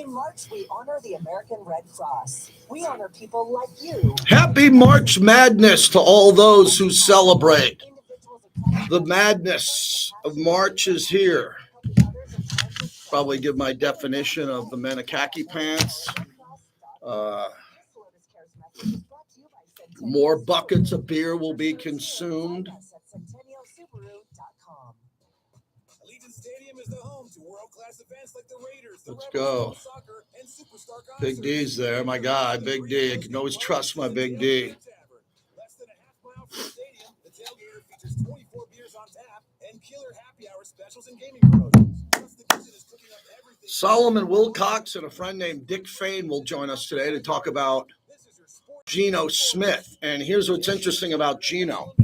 Every March, we honor the American Red Cross. We honor people like you. Happy March Madness to all those who celebrate. The madness of March is here. Probably give my definition of the men of khaki pants. More buckets of beer will be consumed. Stadium is the home to world-class events like the Raiders. Let's go. Big D's there, my guy, Big D. You can always trust my Big D. Less than a half mile from the stadium, the tailgater features 24 beers on tap and killer happy hour specials and gaming promotions. Plus, the kitchen is cooking up everything. Solomon Wilcox and a friend named Dick Fain will join us today to talk about Geno Smith. And here's what's interesting about Geno.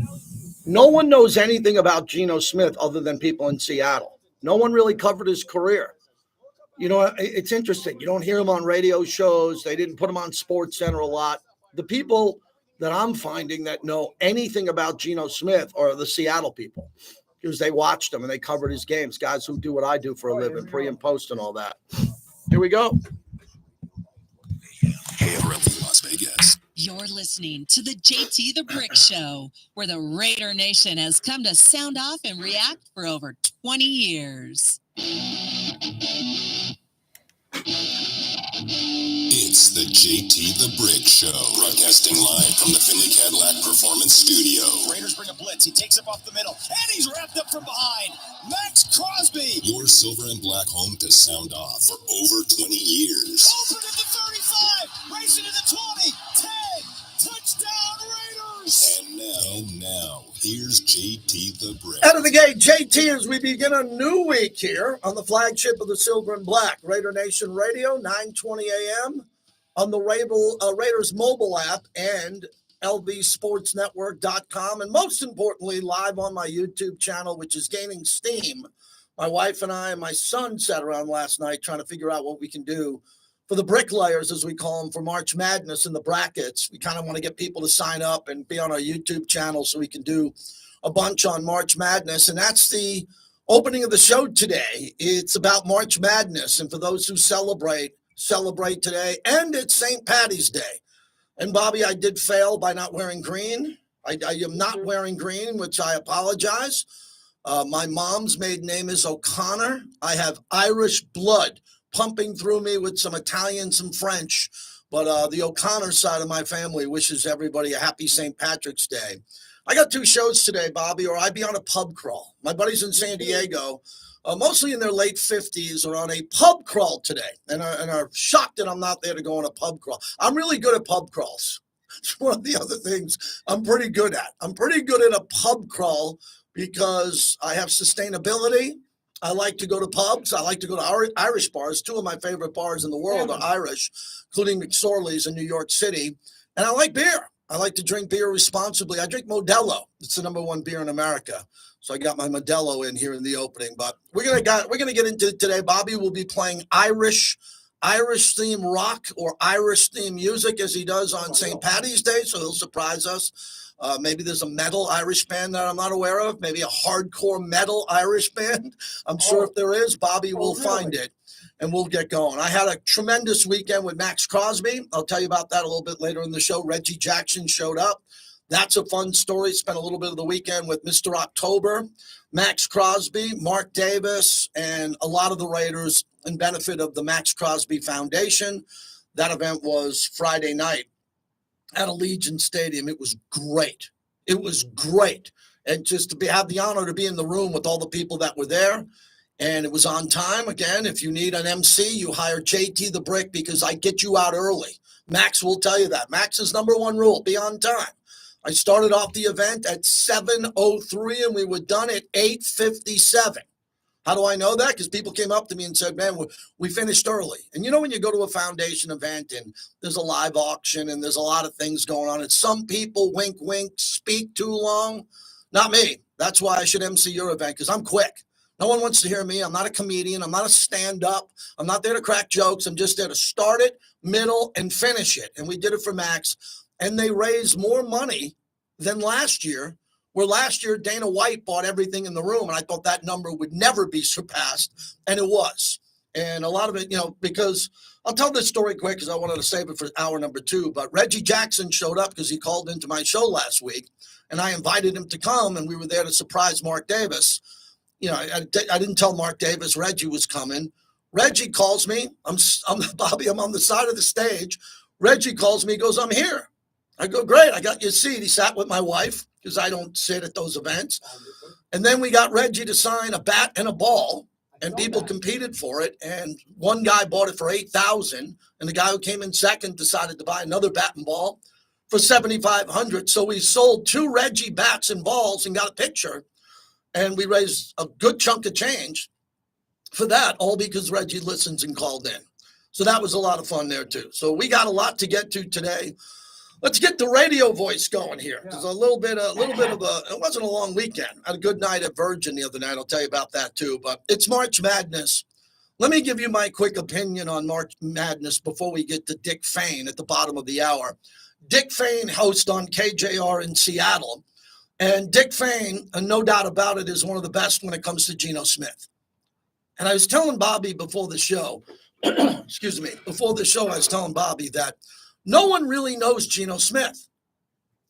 No one knows anything about Geno Smith other than people in Seattle. No one really covered his career. You know, it's interesting. You don't hear him on radio shows. They didn't put him on SportsCenter a lot. The people that I'm finding that know anything about Geno Smith are the Seattle people because they watched him and they covered his games, guys who do what I do for a living, pre and post and all that. Here we go. Las Vegas. You're listening to the JT the Brick Show, where the Raider Nation has come to sound off and react for over 20 years. It's the JT the Brick Show, broadcasting live from the Finley Cadillac Performance Studio. Raiders bring a blitz. He takes it off the middle, and he's wrapped up from behind. Max Crosby. Your silver and black home to sound off for over 20 years. Open at the 35, racing to the 20, 10, touchdown Raiders. And now, here's JT the Brick. Out of the gate, JT, as we begin a new week here on the flagship of the Silver and Black, Raider Nation Radio, 9:20 a.m. on the Raiders mobile app and lvsportsnetwork.com, and most importantly, live on my YouTube channel, which is gaining steam. My wife and I and my son sat around last night trying to figure out what we can do for the bricklayers, as we call them, for March Madness in the brackets. We kind of want to get people to sign up and be on our YouTube channel so we can do a bunch on March Madness. And that's the opening of the show today. It's about March Madness. And for those who celebrate today. And it's St. Paddy's Day. And Bobby, I did fail by not wearing green. I am not wearing green, which I apologize. My mom's maiden name is O'Connor. I have Irish blood pumping through me with some Italian, some French. But the O'Connor side of my family wishes everybody a happy St. Patrick's Day. I got two shows today, Bobby, or I'd be on a pub crawl. My buddies in San Diego, mostly in their late 50s, are on a pub crawl today and are shocked that I'm not there to go on a pub crawl. I'm really good at pub crawls. It's one of the other things I'm pretty good at. I'm pretty good at a pub crawl because I have sustainability. I like to go to pubs. I like to go to Irish bars. Two of my favorite bars in the world are Irish, including McSorley's in New York City. And I like beer. I like to drink beer responsibly. I drink Modelo. It's the number one beer in America. So I got my Modelo in here in the opening. But we're gonna get into it today. Bobby will be playing Irish theme rock or Irish theme music as he does on St. Paddy's Day. So he'll surprise us. Maybe there's a metal Irish band that I'm not aware of. Maybe a hardcore metal Irish band. I'm sure if there is, Bobby will find it, and we'll get going. I had a tremendous weekend with Max Crosby. I'll tell you about that a little bit later in the show. Reggie Jackson showed up. That's a fun story. Spent a little bit of the weekend with Mr. October, Max Crosby, Mark Davis, and a lot of the Raiders in benefit of the Max Crosby Foundation. That event was Friday night at Allegiant Stadium. It was great. It was great. And just to have the honor to be in the room with all the people that were there. And it was on time. Again, if you need an MC, you hire JT the Brick because I get you out early. Max will tell you that. Max's number one rule, be on time. I started off the event at 7:03 and we were done at 8:57. How do I know that? Because people came up to me and said, man, we finished early. And you know when you go to a foundation event and there's a live auction and there's a lot of things going on, and some people, wink, wink, speak too long. Not me. That's why I should MC your event, because I'm quick. No one wants to hear me. I'm not a comedian. I'm not a stand-up. I'm not there to crack jokes. I'm just there to start it, middle, and finish it. And we did it for Max. And they raised more money than last year, where last year Dana White bought everything in the room, and I thought that number would never be surpassed, and it was. And a lot of it, because I'll tell this story quick because I wanted to save it for hour number 2. But Reggie Jackson showed up because he called into my show last week, and I invited him to come, and we were there to surprise Mark Davis. I didn't tell Mark Davis Reggie was coming. Reggie calls me. I'm Bobby. I'm on the side of the stage. Reggie calls me. He goes, "I'm here." I go, "Great. I got your seat." He sat with my wife because I don't sit at those events. And then we got Reggie to sign a bat and a ball. And people competed for it, and one guy bought it for $8,000, and the guy who came in second decided to buy another bat and ball for $7,500. So we sold 2 Reggie bats and balls and got a picture, and we raised a good chunk of change for that, all because Reggie listens and called in. So that was a lot of fun there too. So we got a lot to get to today. Let's get the radio voice going here. There's a little bit of it wasn't a long weekend. I had a good night at Virgin the other night. I'll tell you about that too, but it's March Madness. Let me give you my quick opinion on March Madness before we get to Dick Fane at the bottom of the hour. Dick Fane hosts on KJR in Seattle, and Dick Fane, no doubt about it, is one of the best when it comes to Geno Smith. And I was telling Bobby before the show, I was telling Bobby that no one really knows Geno Smith.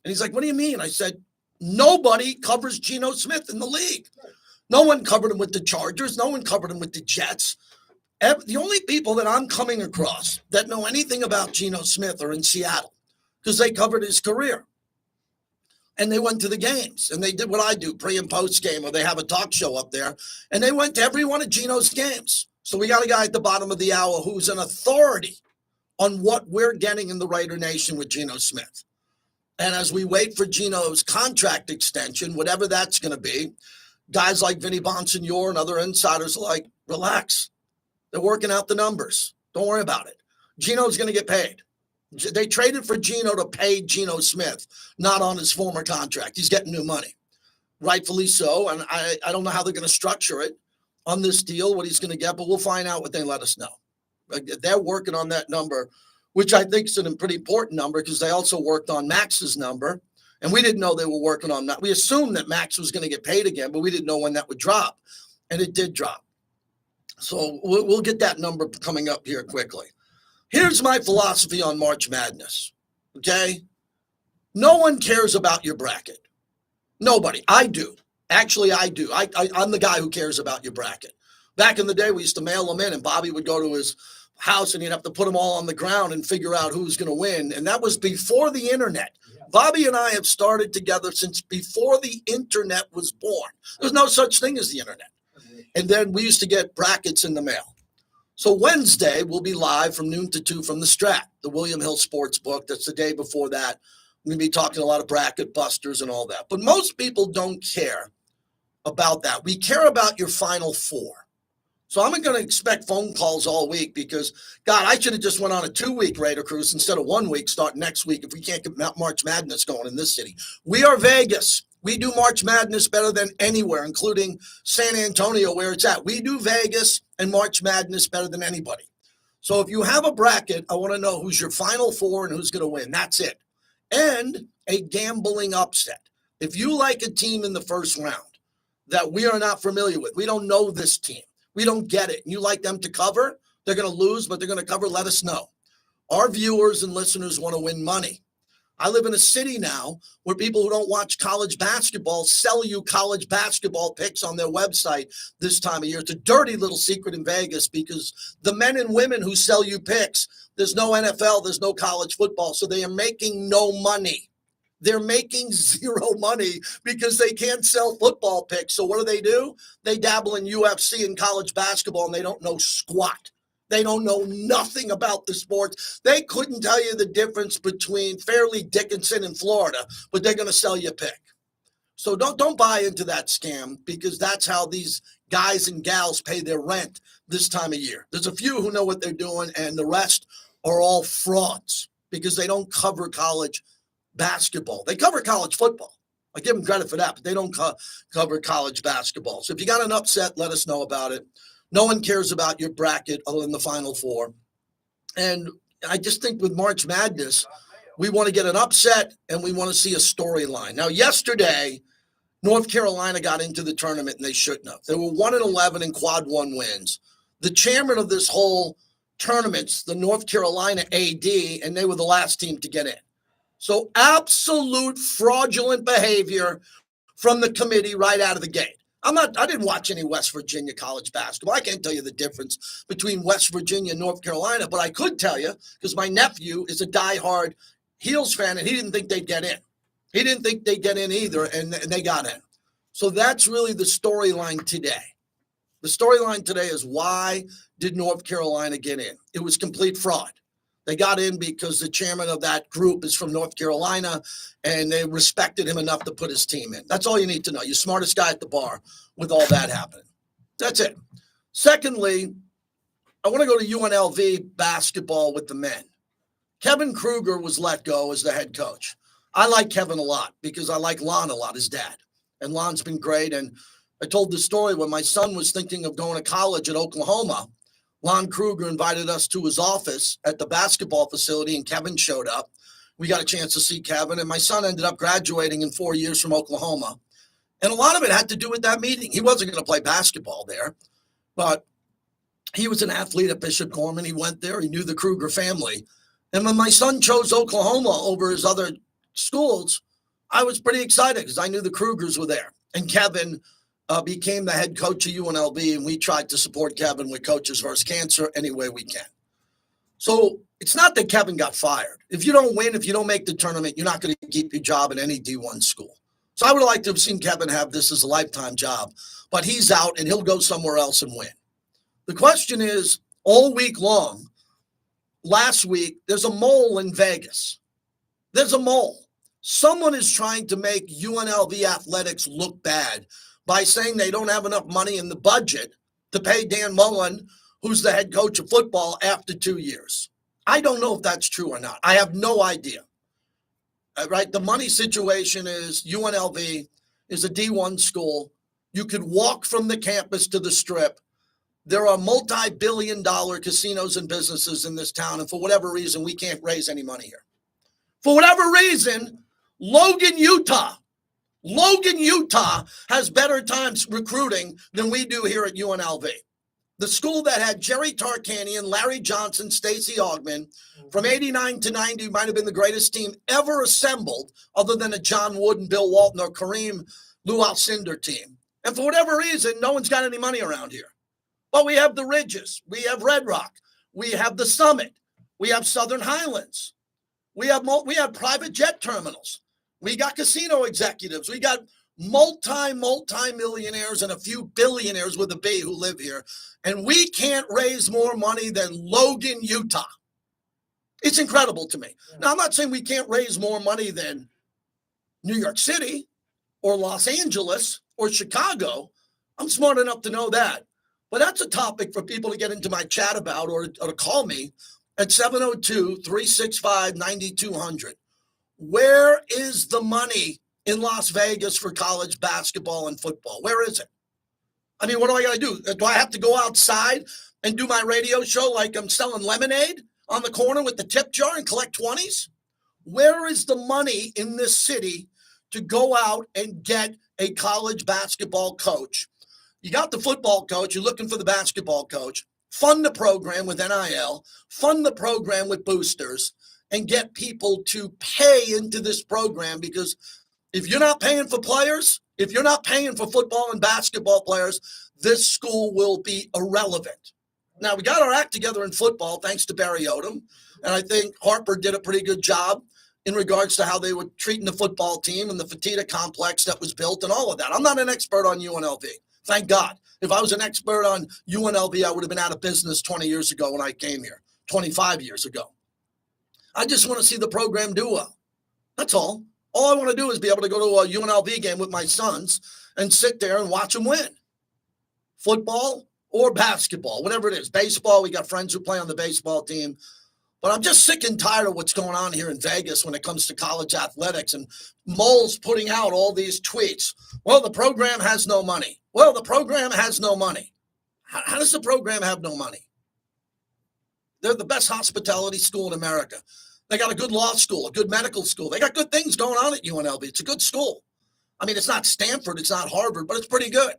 And he's like, "What do you mean?" I said, "Nobody covers Geno Smith in the league. No one covered him with the Chargers. No one covered him with the Jets. The only people that I'm coming across that know anything about Geno Smith are in Seattle because they covered his career. And they went to the games, and they did what I do, pre and post game, or they have a talk show up there, and they went to every one of Geno's games. So we got a guy at the bottom of the hour who's an authority on what we're getting in the Raider Nation with Geno Smith. And as we wait for Geno's contract extension, whatever that's going to be, guys like Vinny Bonsignore and other insiders are like, relax. They're working out the numbers. Don't worry about it. Geno's going to get paid. They traded for Geno to pay Geno Smith, not on his former contract. He's getting new money, rightfully so. And I don't know how they're going to structure it on this deal, what he's going to get, but we'll find out what they let us know. They're working on that number, which I think is a pretty important number because they also worked on Max's number, and we didn't know they were working on that. We assumed that Max was going to get paid again, but we didn't know when that would drop, and it did drop. So we'll get that number coming up here quickly. Here's my philosophy on March Madness, okay? No one cares about your bracket. Nobody. I do. Actually, I do. I'm the guy who cares about your bracket. Back in the day, we used to mail them in, and Bobby would go to his house, and he'd have to put them all on the ground and figure out who's going to win. And that was before the internet. Bobby and I have started together since before the internet was born. There's no such thing as the internet. And then we used to get brackets in the mail. So Wednesday, we'll be live from noon to 2 from the Strat, the William Hill Sports Book. That's the day before that. We're going to be talking a lot of bracket busters and all that. But most people don't care about that. We care about your Final Four. So I'm going to expect phone calls all week because, God, I should have just went on a 2-week Raider cruise instead of 1 week starting next week if we can't get March Madness going in this city. We are Vegas. We do March Madness better than anywhere, including San Antonio where it's at. We do Vegas and March Madness better than anybody. So if you have a bracket, I want to know who's your Final Four and who's going to win. That's it. And a gambling upset. If you like a team in the first round that we are not familiar with, we don't know this team, we don't get it, and you like them to cover, they're going to lose, but they're going to cover, let us know. Our viewers and listeners want to win money. I live in a city now where people who don't watch college basketball sell you college basketball picks on their website this time of year. It's a dirty little secret in Vegas because the men and women who sell you picks, there's no NFL, there's no college football, so they are making no money. They're making zero money because they can't sell football picks. So what do? They dabble in UFC and college basketball, and they don't know squat. They don't know nothing about the sports. They couldn't tell you the difference between Fairleigh Dickinson and Florida, but they're going to sell you a pick. So don't buy into that scam because that's how these guys and gals pay their rent this time of year. There's a few who know what they're doing, and the rest are all frauds because they don't cover college basketball. They cover college football. I give them credit for that, but they don't cover college basketball. So if you got an upset, let us know about it. No one cares about your bracket other than the Final Four. And I just think with March Madness, we want to get an upset and we want to see a storyline. Now, yesterday, North Carolina got into the tournament and they shouldn't have. They were 1-11 in quad one wins. the chairman of this whole tournament's the North Carolina AD, and they were the last team to get in. So absolute fraudulent behavior from the committee right out of the gate. I didn't watch any West Virginia college basketball. I can't tell you the difference between West Virginia and North Carolina, but I could tell you because my nephew is a diehard Heels fan, and he didn't think they'd get in. He didn't think they'd get in either, and they got in. So that's really the storyline today. The storyline today is, why did North Carolina get in? It was complete fraud. They got in because the chairman of that group is from North Carolina, and they respected him enough to put his team in. That's all you need to know. You're smartest guy at the bar with all that happening. That's it. Secondly, I want to go to UNLV basketball with the men. Kevin Kruger was let go as the head coach. I like Kevin a lot because I like Lon a lot, his dad. And Lon's been great. And I told the story when my son was thinking of going to college at Oklahoma. Lon Kruger invited us to his office at the basketball facility, and Kevin showed up. We got a chance to see Kevin, and my son ended up graduating in 4 years from Oklahoma. And a lot of it had to do with that meeting. He wasn't going to play basketball there, but he was an athlete at Bishop Gorman. He went there. He knew the Kruger family. And when my son chose Oklahoma over his other schools, I was pretty excited because I knew the Krugers were there. And Kevin became the head coach of UNLV, and we tried to support Kevin with Coaches vs. Cancer any way we can. So it's not that Kevin got fired. If you don't win, if you don't make the tournament, you're not going to keep your job at any D1 school. So I would like to have seen Kevin have this as a lifetime job, but he's out and he'll go somewhere else and win. The question is, all week long, last week, there's a mole in Vegas. There's a mole. Someone is trying to make UNLV athletics look bad by saying they don't have enough money in the budget to pay Dan Mullen, who's the head coach of football, after 2 years. I don't know if that's true or not. I have no idea. Right? The money situation is UNLV is a D1 school. You could walk from the campus to the Strip. There are multi-billion-dollar casinos and businesses in this town, and for whatever reason, we can't raise any money here. For whatever reason, Logan, Utah has better times recruiting than we do here at UNLV. The school that had Jerry Tarkanian, Larry Johnson, Stacey Augman, from 89 to 90 might have been the greatest team ever assembled, other than a John Wood and Bill Walton or Kareem Lou Alcindor team. And for whatever reason, no one's got any money around here. Well, we have the Ridges, we have Red Rock, we have the Summit, we have Southern Highlands, we have private jet terminals. We got casino executives. We got multi-millionaires and a few billionaires with a B who live here. And we can't raise more money than Logan, Utah. It's incredible to me. Now, I'm not saying we can't raise more money than New York City or Los Angeles or Chicago. I'm smart enough to know that. But that's a topic for people to get into my chat about or to call me at 702-365-9200. Where is the money in Las Vegas for college basketball and football? Where is it? I mean, what do I got to do? Do I have to go outside and do my radio show like I'm selling lemonade on the corner with the tip jar and collect 20s? Where is the money in this city to go out and get a college basketball coach? You got the football coach. You're looking for the basketball coach. Fund the program with NIL. Fund the program with boosters. And get people to pay into this program, because if you're not paying for players, if you're not paying for football and basketball players, this school will be irrelevant. Now, we got our act together in football thanks to Barry Odom, and I think Harper did a pretty good job in regards to how they were treating the football team and the Fertitta complex that was built and all of that. I'm not an expert on UNLV, thank God. If I was an expert on UNLV, I would have been out of business 20 years ago when I came here, 25 years ago. I just want to see the program do well. That's all. All I want to do is be able to go to a UNLV game with my sons and sit there and watch them win. Football or basketball, whatever it is. Baseball, we got friends who play on the baseball team. But I'm just sick and tired of what's going on here in Vegas when it comes to college athletics, and moles putting out all these tweets. Well, the program has no money. Well, the program has no money. How does the program have no money? They're the best hospitality school in America. They got a good law school, a good medical school. They got good things going on at UNLV. It's a good school. I mean, it's not Stanford, it's not Harvard, but it's pretty good.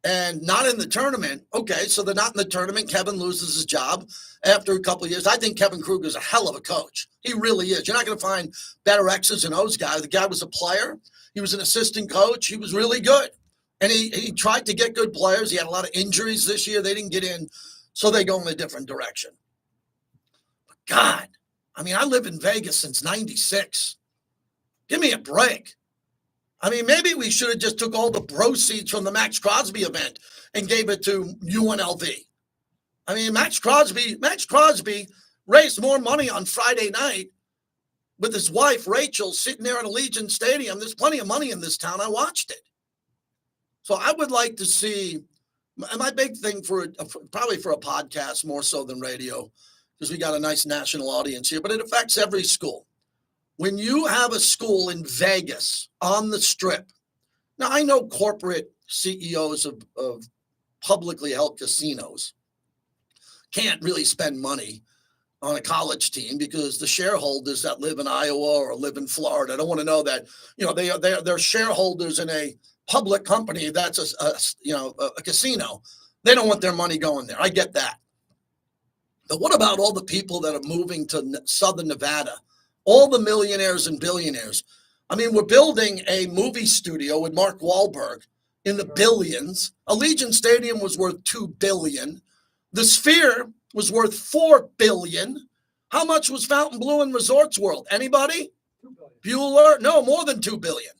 and not in the tournament. Okay, so they're not in the tournament. Kevin loses his job after a couple of years. I think Kevin Kruger's a hell of a coach. He really is. You're not going to find better X's and O's guy. The guy was a player. He was an assistant coach. He was really good. And he tried to get good players. He had a lot of injuries this year. They didn't get in, so they go in a different direction. But God, I mean, I live in Vegas since 96. Give me a break. I mean, maybe we should have just took all the proceeds from the Max Crosby event and gave it to UNLV. I mean, Max Crosby raised more money on Friday night with his wife, Rachel, sitting there at Allegiant Stadium. There's plenty of money in this town. I watched it. So I would like to see, my big thing probably for a podcast more so than radio, because we got a nice national audience here, but it affects every school. When you have a school in Vegas on the Strip, now I know corporate CEOs of publicly held casinos can't really spend money on a college team because the shareholders that live in Iowa or live in Florida don't want to know that, they're shareholders in a public company that's a casino. They don't want their money going there. I get that. But what about all the people that are moving to Southern Nevada? All the millionaires and billionaires. I mean, we're building a movie studio with Mark Wahlberg in the billions. Allegiant Stadium was worth $2 billion. The Sphere was worth $4 billion. How much was Fontainebleau and Resorts World? Anybody? Bueller? No, more than $2 billion.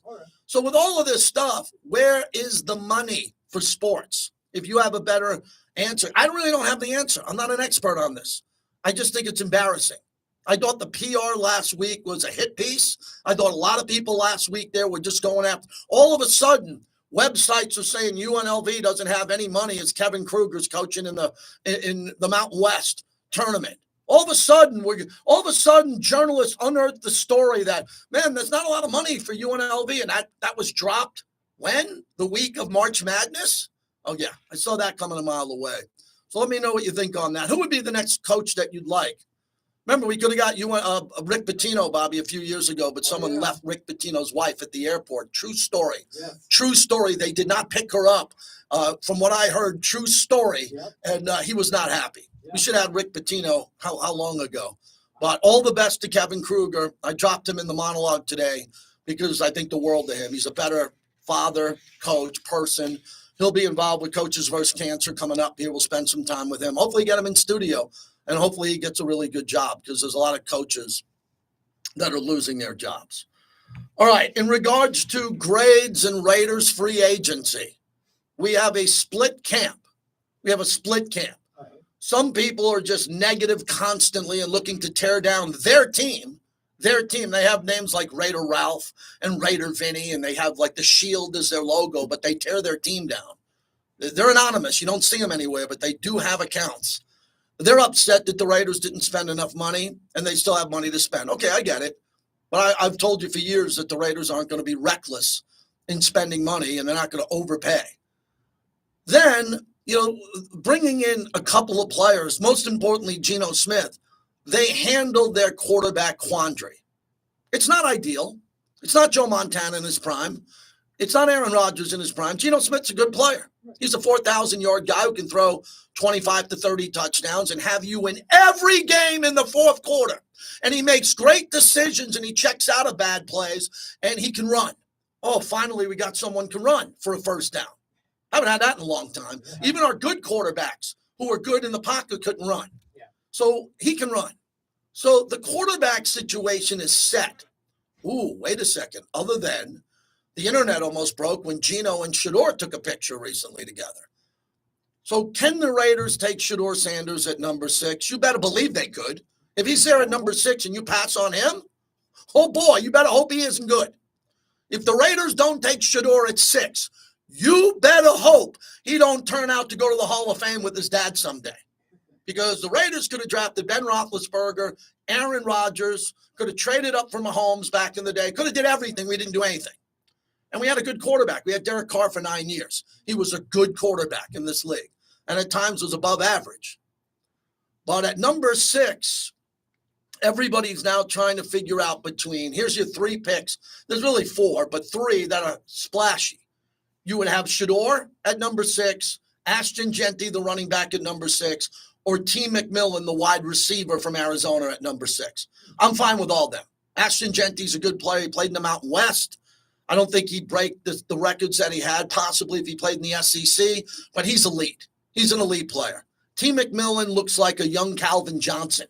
So with all of this stuff, where is the money for sports? If you have a better answer. I really don't have the answer. I'm not an expert on this. I just think it's embarrassing. I thought the PR last week was a hit piece. I thought a lot of people last week there were just going after. All of a sudden, websites are saying UNLV doesn't have any money as Kevin Kruger's coaching in the Mountain West tournament. All of a sudden, journalists unearthed the story that, man, there's not a lot of money for UNLV, and that was dropped when? The week of March Madness? Oh, yeah, I saw that coming a mile away. So let me know what you think on that. Who would be the next coach that you'd like? Remember, we could have got Rick Pitino, Bobby, a few years ago, but someone left Rick Pitino's wife at the airport. True story. Yes. True story. They did not pick her up. From what I heard, true story. Yep. And he was not happy. Yep. We should have had Rick Pitino how long ago? But all the best to Kevin Kruger. I dropped him in the monologue today because I think the world of him. He's a better father, coach, person. He'll be involved with Coaches vs. Cancer coming up here. We'll spend some time with him. Hopefully get him in studio. And hopefully he gets a really good job because there's a lot of coaches that are losing their jobs. All right. In regards to grades and Raiders free agency, we have a split camp. Some people are just negative constantly and looking to tear down their team. They have names like Raider Ralph and Raider Vinny, and they have like the shield as their logo, but they tear their team down. They're anonymous. You don't see them anywhere, but they do have accounts. They're upset that the Raiders didn't spend enough money, and they still have money to spend. Okay, I get it. But I've told you for years that the Raiders aren't going to be reckless in spending money, and they're not going to overpay. Then, bringing in a couple of players, most importantly, Geno Smith, they handled their quarterback quandary. It's not ideal. It's not Joe Montana in his prime. It's not Aaron Rodgers in his prime. Geno Smith's a good player. He's a 4,000-yard guy who can throw 25 to 30 touchdowns and have you win every game in the fourth quarter. And he makes great decisions, and he checks out of bad plays, and he can run. Oh, finally, we got someone can run for a first down. I haven't had that in a long time. Yeah. Even our good quarterbacks who were good in the pocket couldn't run. Yeah. So he can run. So the quarterback situation is set. Ooh, wait a second. Other than the internet almost broke when Geno and Shedeur took a picture recently together. So can the Raiders take Shedeur Sanders at number 6? You better believe they could. If he's there at number 6 and you pass on him, oh boy, you better hope he isn't good. If the Raiders don't take Shedeur at 6, you better hope he don't turn out to go to the Hall of Fame with his dad someday. Because the Raiders could have drafted Ben Roethlisberger, Aaron Rodgers, could have traded up for Mahomes back in the day, could have did everything. We didn't do anything. And we had a good quarterback. We had Derek Carr for 9 years. He was a good quarterback in this league, and at times was above average. But at number 6, everybody's now trying to figure out between, here's your 3 picks. There's really 4, but 3 that are splashy. you would have Shador at number 6, Ashton Genty, the running back, at number 6, or T. McMillan, the wide receiver from Arizona, at number 6. I'm fine with all them. Ashton Genty's a good player. He played in the Mountain West. I don't think he'd break the records that he had, possibly if he played in the SEC, but he's elite. He's an elite player. T. McMillan looks like a young Calvin Johnson.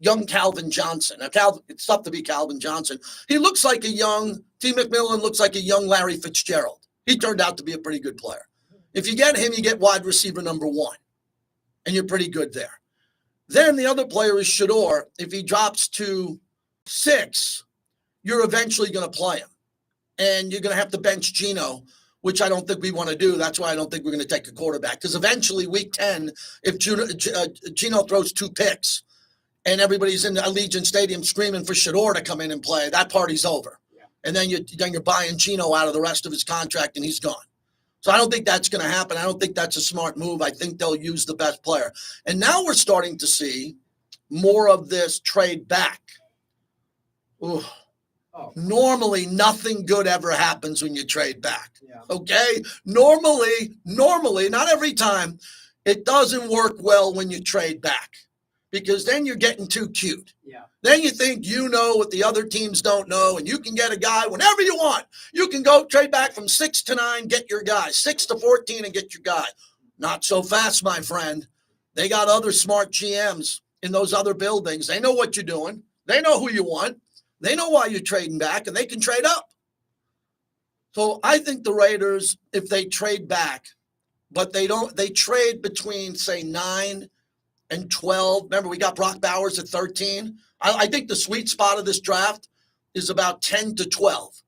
Young Calvin Johnson. Now, it's tough to be Calvin Johnson. He looks like T. McMillan looks like a young Larry Fitzgerald. He turned out to be a pretty good player. If you get him, you get wide receiver number 1, and you're pretty good there. Then the other player is Shador. If he drops to 6, you're eventually going to play him. And you're going to have to bench Geno, which I don't think we want to do. That's why I don't think we're going to take a quarterback. Because eventually, week 10, if Geno throws 2 picks and everybody's in Allegiant Stadium screaming for Shador to come in and play, that party's over. Yeah. And then you're buying Geno out of the rest of his contract, and he's gone. So I don't think that's going to happen. I don't think that's a smart move. I think they'll use the best player. And now we're starting to see more of this trade back. Ooh. Oh. Normally, nothing good ever happens when you trade back. Yeah. Okay? Normally, not every time, it doesn't work well when you trade back because then you're getting too cute. Yeah. Then you think you know what the other teams don't know, and you can get a guy whenever you want. You can go trade back from 6 to 9, get your guy, 6 to 14, and get your guy. Not so fast, my friend. They got other smart GMs in those other buildings. They know what you're doing. They know who you want. They know why you're trading back, and they can trade up. So I think the Raiders, if they trade back, but they trade between, say, 9 and 12. Remember, we got Brock Bowers at 13. I think the sweet spot of this draft is about 10 to 12.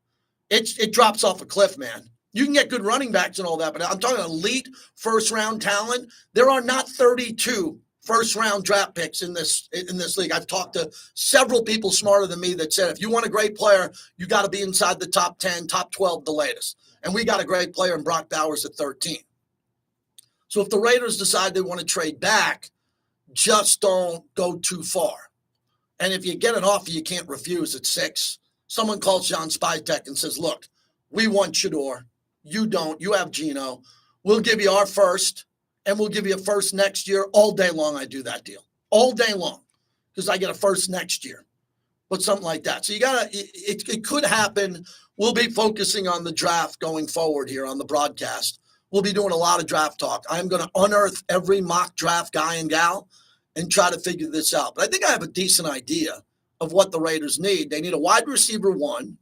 It drops off a cliff, man. You can get good running backs and all that, but I'm talking elite first-round talent. There are not 32 first-round draft picks in this league. I've talked to several people smarter than me that said, if you want a great player, you got to be inside the top 10, top 12, the latest. And we got a great player in Brock Bowers at 13. So if the Raiders decide they want to trade back, just don't go too far. And if you get an offer you can't refuse at 6, someone calls John Spytek and says, look, we want Shador. You don't. You have Geno. We'll give you our first, and we'll give you a first next year. All day long, I do that deal. All day long, because I get a first next year. But something like that. So you got to, it could happen. We'll be focusing on the draft going forward here on the broadcast. We'll be doing a lot of draft talk. I'm going to unearth every mock draft guy and gal and try to figure this out. But I think I have a decent idea of what the Raiders need. They need a wide receiver 1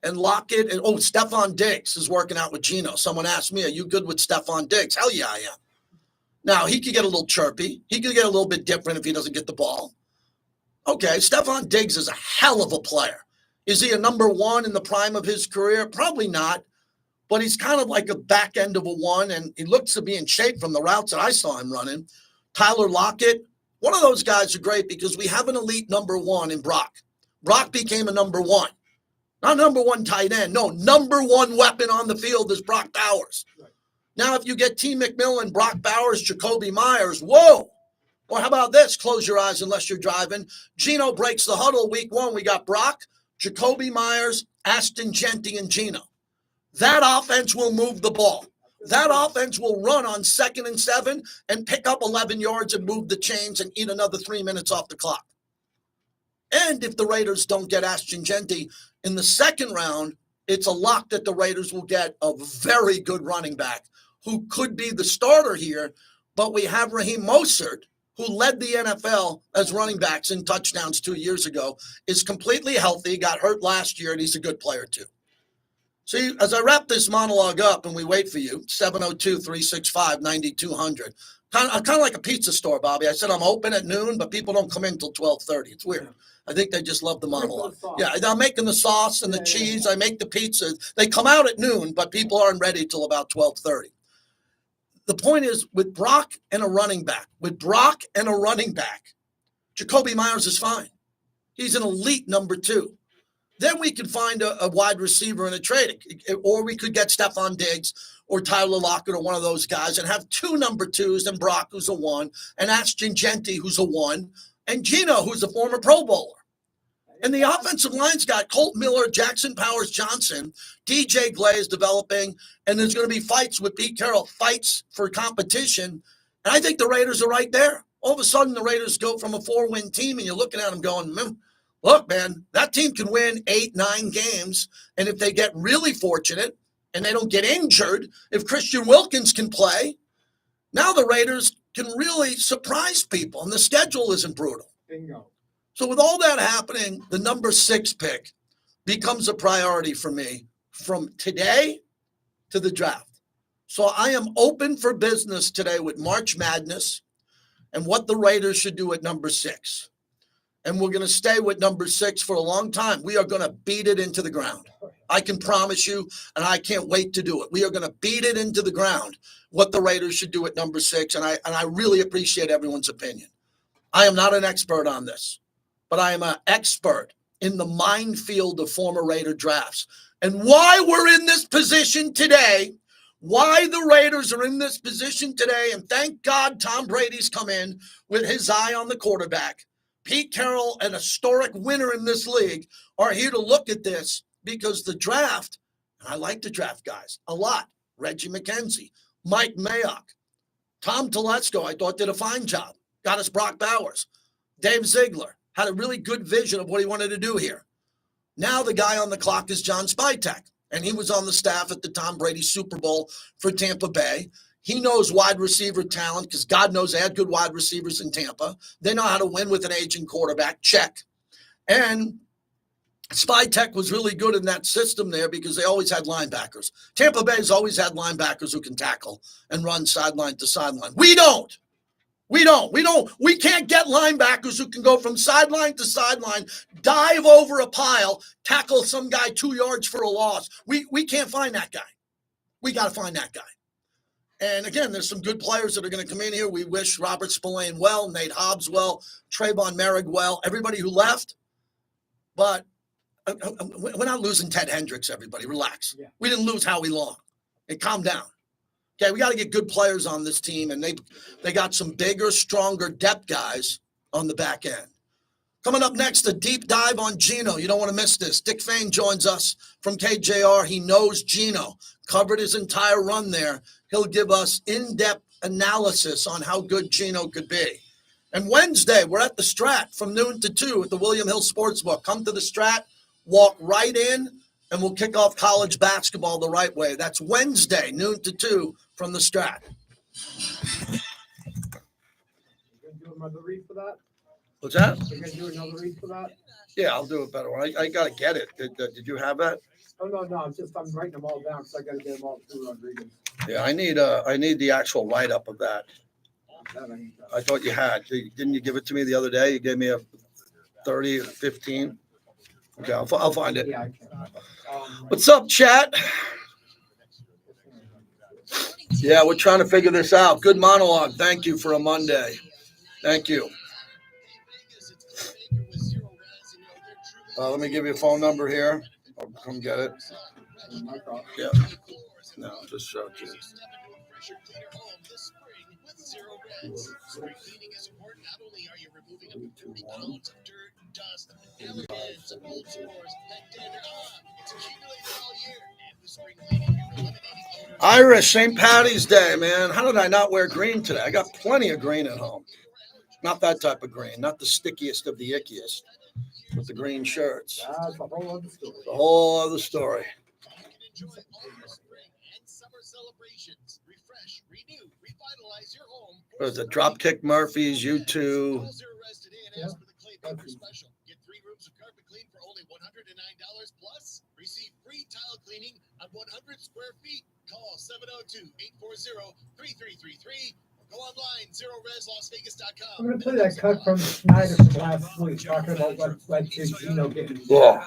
and Lockett. And Stephon Diggs is working out with Geno. Someone asked me, are you good with Stephon Diggs? Hell yeah, I am. Now, he could get a little chirpy. He could get a little bit different if he doesn't get the ball. Okay, Stephon Diggs is a hell of a player. Is he a number 1 in the prime of his career? Probably not. But he's kind of like a back end of a 1, and he looks to be in shape from the routes that I saw him running. Tyler Lockett, one of those guys are great because we have an elite number 1 in Brock. Brock became a number 1. Not number 1 tight end. No, number 1 weapon on the field is Brock Bowers. Right. Now, if you get T. McMillan, Brock Bowers, Jacoby Myers, whoa. Or how about this? Close your eyes unless you're driving. Geno breaks the huddle week 1. We got Brock, Jacoby Myers, Ashton Genty, and Geno. That offense will move the ball. That offense will run on 2nd and 7 and pick up 11 yards and move the chains and eat another 3 minutes off the clock. And if the Raiders don't get Ashton Genty in the 2nd round, it's a lock that the Raiders will get a very good running back who could be the starter here. But we have Raheem Mostert, who led the NFL as running backs in touchdowns 2 years ago, is completely healthy, got hurt last year, and he's a good player too. See, as I wrap this monologue up and we wait for you, 702-365-9200. Kind of like a pizza store, Bobby. I said I'm open at noon, but people don't come in until 12:30. It's weird. I think they just love the monologue. Yeah, I'm making the sauce and the cheese. I make the pizza. They come out at noon, but people aren't ready till about 12:30. The point is, with Brock and a running back, Jacoby Myers is fine. He's an elite number 2. Then we could find a wide receiver in a trade, or we could get Stephon Diggs or Tyler Lockett or one of those guys and have 2 number 2s and Brock, who's a 1, and Ashton Genty, who's a 1, and Geno, who's a former Pro Bowler. And the offensive line's got Colt Miller, Jackson Powers Johnson, DJ Glaze developing, and there's going to be fights with Pete Carroll, fights for competition. And I think the Raiders are right there. All of a sudden, the Raiders go from a 4-win team, and you're looking at them going, look, man, that team can win 8-9 games. And if they get really fortunate and they don't get injured, if Christian Wilkins can play, now the Raiders can really surprise people, and the schedule isn't brutal. Bingo. So with all that happening, the number 6 pick becomes a priority for me from today to the draft. So I am open for business today with March Madness and what the Raiders should do at number 6. And we're going to stay with number 6 for a long time. We are going to beat it into the ground. I can promise you, and I can't wait to do it. We are going to beat it into the ground, what the Raiders should do at number 6. And I really appreciate everyone's opinion. I am not an expert on this, but I am an expert in the minefield of former Raider drafts. And why we're in this position today, why the Raiders are in this position today, and thank God Tom Brady's come in with his eye on the quarterback. Pete Carroll, an historic winner in this league, are here to look at this because the draft, and I like the draft guys a lot, Reggie McKenzie, Mike Mayock, Tom Telesco, I thought did a fine job, got us Brock Bowers, Dave Ziegler, had a really good vision of what he wanted to do here. Now the guy on the clock is John Spytek, and he was on the staff at the Tom Brady Super Bowl for Tampa Bay. He knows wide receiver talent because God knows they had good wide receivers in Tampa. They know how to win with an aging quarterback, check. And Spytek was really good in that system there because they always had linebackers. Tampa Bay's always had linebackers who can tackle and run sideline to sideline. We don't. We can't get linebackers who can go from sideline to sideline, dive over a pile, tackle some guy 2 yards for a loss. We can't find that guy. We got to find that guy. And again, there's some good players that are going to come in here. We wish Robert Spillane well, Nate Hobbs well, Trayvon Merrick well, everybody who left. But we're not losing Ted Hendricks, everybody. Relax. Yeah. We didn't lose Howie Long. Hey, calm down. Okay, we got to get good players on this team, and they got some bigger, stronger depth guys on the back end. Coming up next, a deep dive on Geno. You don't want to miss this. Dick Fain joins us from KJR. He knows Geno, covered his entire run there. He'll give us in-depth analysis on how good Geno could be. And Wednesday, we're at the Strat from noon to 2 at the William Hill Sportsbook. Come to the Strat, walk right in, and we'll kick off college basketball the right way. That's Wednesday, noon to 2 from the Strat. You going to do another read for that? What's that? You're going to do another read for that? Yeah, I'll do a better one. I got to get it. Did you have that? Oh, no, I'm writing them all down because I got to get them all through Rodriguez. Yeah, I need the actual write-up of that. I thought you had. Didn't you give it to me the other day? You gave me a 30 or 15. Okay, I'll find it. Yeah, I can. What's up, chat? Yeah, we're trying to figure this out. Good monologue. Thank you for a Monday. Thank you. Let me give you a phone number here. I'll come get it. Yeah. No, just show it to you. Irish, St. Patty's Day, man. How did I not wear green today? I got plenty of green at home. Not that type of green, not the stickiest of the ickiest, with the green shirts. That's a whole other story. The whole other story. There's a Dropkick Murphys, U2. Yeah. Get 3 rooms of carpet clean for only $109 plus. Receive free tile cleaning on 100 square feet. Call 702-840-3333 or go online zeroreslasvegas.com. I'm going to play that cut from Snyder from last week talking about what Geno getting. Yeah.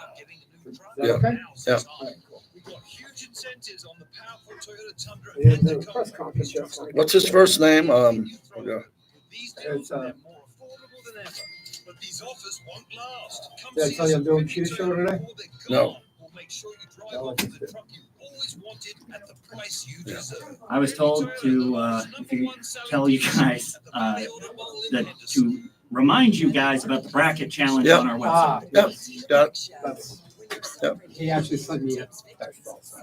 Is that okay? Yeah. All right, cool. We've got huge incentives on the powerful Toyota Tundra Yeah, and the Tacoma. press conference just like What's his first name? Yeah. These It's, deals are more affordable than ever, but these offers won't last. Come Did I see tell you us I'm doing before Q show today? they're No. gone. We'll make sure you drive No, off in it's the truck you always wanted at the price you deserve. I was told to if you tell you guys that to remind you guys about the bracket challenge on our website. Yep. Got it. That's, he actually sent me a text also.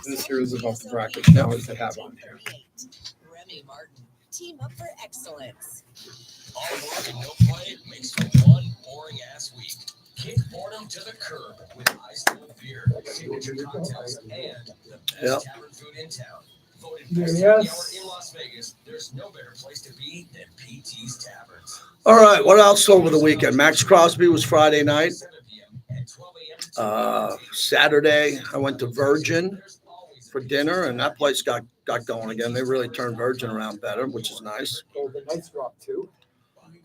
This here is about the bracket challenge they have on here. Remy Martin, team up for excellence. All work and no play makes for one boring ass week. Kick boredom to the curb with Ice Cold Beer, signature cocktails, and the best tavern food in town. Voted best happy hour in Las Vegas, there's no better place to be than PT's Taverns. All right, what else over the weekend? Max Crosby was Friday night. Saturday, I went to Virgin for dinner, and that place got going again. They really turned Virgin around better, which is nice. Golden Knights dropped 2.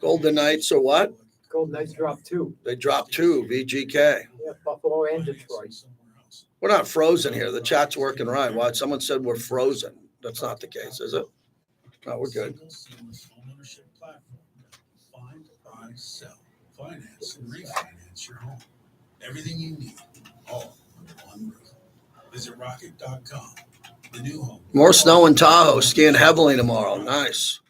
Golden Knights or what? Golden Knights dropped 2. They dropped 2, VGK. Yeah, Buffalo and Detroit. We're not frozen here. The chat's working right. Why? Someone said we're frozen. That's not the case, is it? No, we're good. Find, buy, sell, finance, and refinance your home. Everything you need, all under one roof. Visit rocket.com. The new home. More snow in Tahoe. Skiing heavily tomorrow. Nice.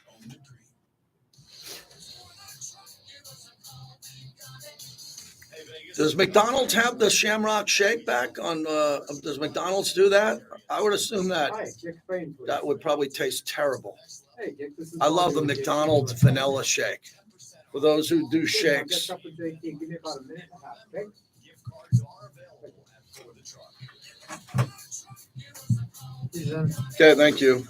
Does McDonald's have the Shamrock Shake back on? Does McDonald's do that? I would assume that that would probably taste terrible. I love the McDonald's vanilla shake. For those who do shakes. Okay, thank you.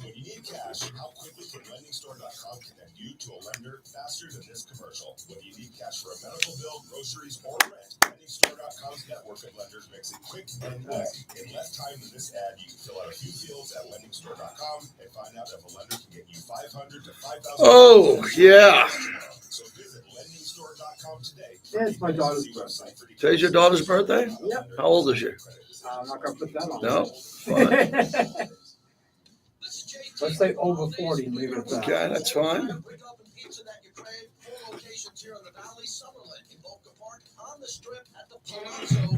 When you need cash, how quickly can LendingStore.com connect you to a lender faster than this commercial? When you need cash for a medical bill, groceries, or rent, LendingStore.com's network of lenders makes it quick and easy. In less time than this ad, you can fill out a few fields at LendingStore.com and find out if a lender can get you $500 to $5,000. Oh, yeah. So visit LendingStore.com today. Yeah, it's my daughter's birthday. Today's your daughter's birthday? Yep. How old is she? I'm not going to put that on. No? Fine. Let's say over 40 and leave it at that. Okay, that's fine. All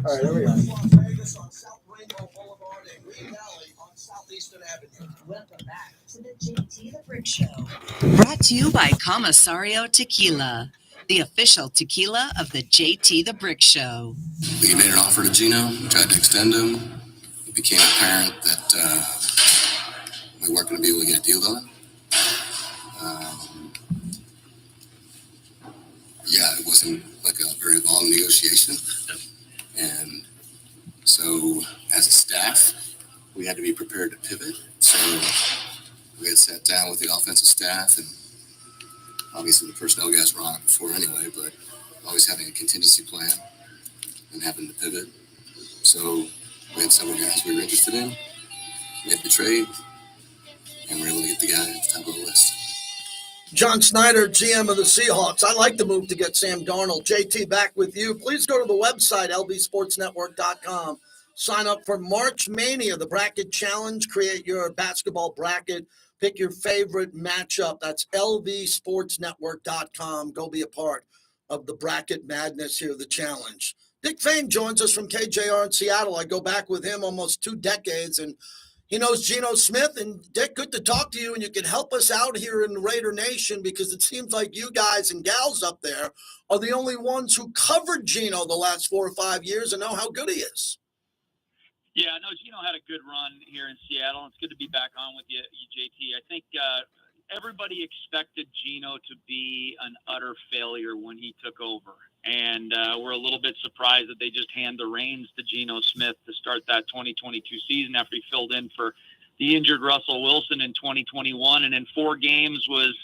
right, here we go. Welcome back to the JT the Brick Show. Brought to you by Comisario Tequila, the official tequila of the JT the Brick Show. We made an offer to Gino, tried to extend him. It became apparent that we weren't going to be able to get a deal done. It wasn't like a very long negotiation. And so as a staff, we had to be prepared to pivot. So we had sat down with the offensive staff, and obviously the personnel guys were on it before anyway, but always having a contingency plan and having to pivot. So we had several guys we were interested in, made the trade, and we were able to get the guy at the top of the list. John Snyder, GM of the Seahawks. I like the move to get Sam Darnold. JT, back with you. Please go to the website, lbsportsnetwork.com. Sign up for March Mania, the bracket challenge. Create your basketball bracket. Pick your favorite matchup. That's lbsportsnetwork.com. Go be a part of the bracket madness here, the challenge. Dick Fane joins us from KJR in Seattle. I go back with him almost 2 decades, and he knows Geno Smith. And Dick, good to talk to you, and you can help us out here in the Raider Nation, because it seems like you guys and gals up there are the only ones who covered Geno the last 4 or 5 years and know how good he is. Yeah, no, Geno had a good run here in Seattle. It's good to be back on with you, JT. I think everybody expected Geno to be an utter failure when he took over. And we're a little bit surprised that they just hand the reins to Geno Smith to start that 2022 season after he filled in for the injured Russell Wilson in 2021. And in 4 games was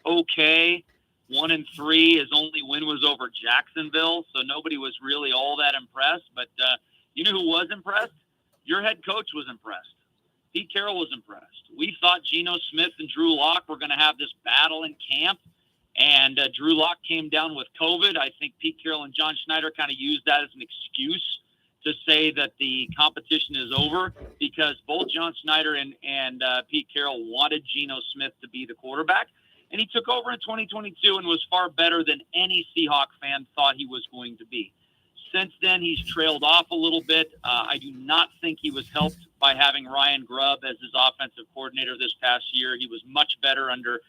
okay. 1-3. His only win was over Jacksonville, so nobody was really all that impressed. But you know who was impressed? Your head coach was impressed. Pete Carroll was impressed. We thought Geno Smith and Drew Lock were going to have this battle in camp. And Drew Lock came down with COVID. I think Pete Carroll and John Schneider kind of used that as an excuse to say that the competition is over, because both John Schneider and Pete Carroll wanted Geno Smith to be the quarterback. And he took over in 2022 and was far better than any Seahawk fan thought he was going to be. Since then, he's trailed off a little bit. I do not think he was helped by having Ryan Grubb as his offensive coordinator this past year. He was much better under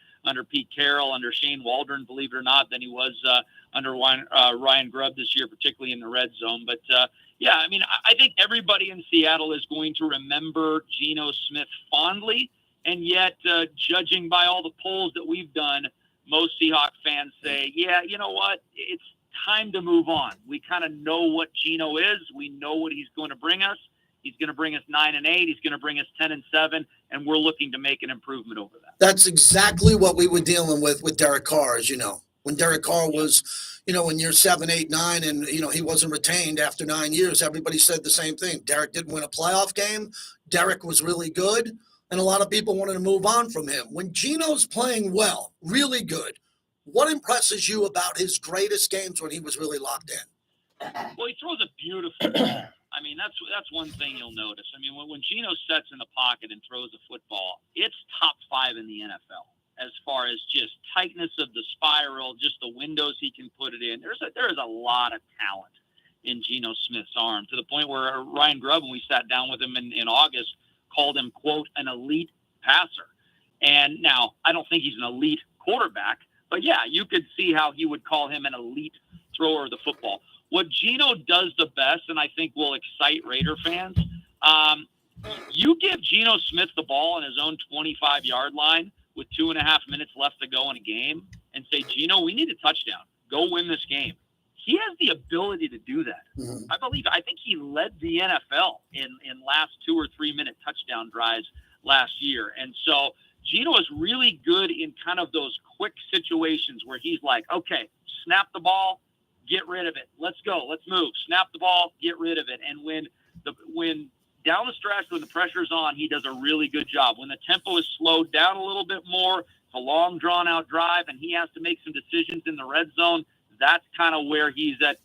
Pete Carroll, under Shane Waldron, believe it or not, than he was under Ryan Grubb this year, particularly in the red zone. But, yeah, I mean, I think everybody in Seattle is going to remember Geno Smith fondly. And yet, judging by all the polls that we've done, most Seahawks fans say, yeah, you know what? It's time to move on. We kind of know what Geno is. We know what he's going to bring us. He's going to bring us 9-8. He's going to bring us 10-7, and we're looking to make an improvement over that. That's exactly what we were dealing with Derek Carr, as you know. When Derek Carr was, in year 7, 8, 9, and, he wasn't retained after 9 years, everybody said the same thing. Derek didn't win a playoff game. Derek was really good, and a lot of people wanted to move on from him. When Geno's playing well, really good, what impresses you about his greatest games when he was really locked in? Well, he throws a beautiful ball. I mean, that's one thing you'll notice. I mean, when Geno sets in the pocket and throws a football, it's top 5 in the NFL as far as just tightness of the spiral, just the windows he can put it in. There is a lot of talent in Geno Smith's arm, to the point where Ryan Grubb, when we sat down with him in August, called him, quote, an elite passer. And now, I don't think he's an elite quarterback, but yeah, you could see how he would call him an elite thrower of the football. What Geno does the best, and I think will excite Raider fans, you give Geno Smith the ball on his own 25-yard line with 2.5 minutes left to go in a game and say, Geno, we need a touchdown. Go win this game. He has the ability to do that. Mm-hmm. I think he led the NFL in last 2 or 3 minute touchdown drives last year. And so Geno is really good in kind of those quick situations where he's like, okay, snap the ball, get rid of it. Let's go. Let's move. Snap the ball, get rid of it. And when down the stretch, when the pressure's on, he does a really good job. When the tempo is slowed down a little bit more, it's a long, drawn-out drive, and he has to make some decisions in the red zone, that's kind of where he's at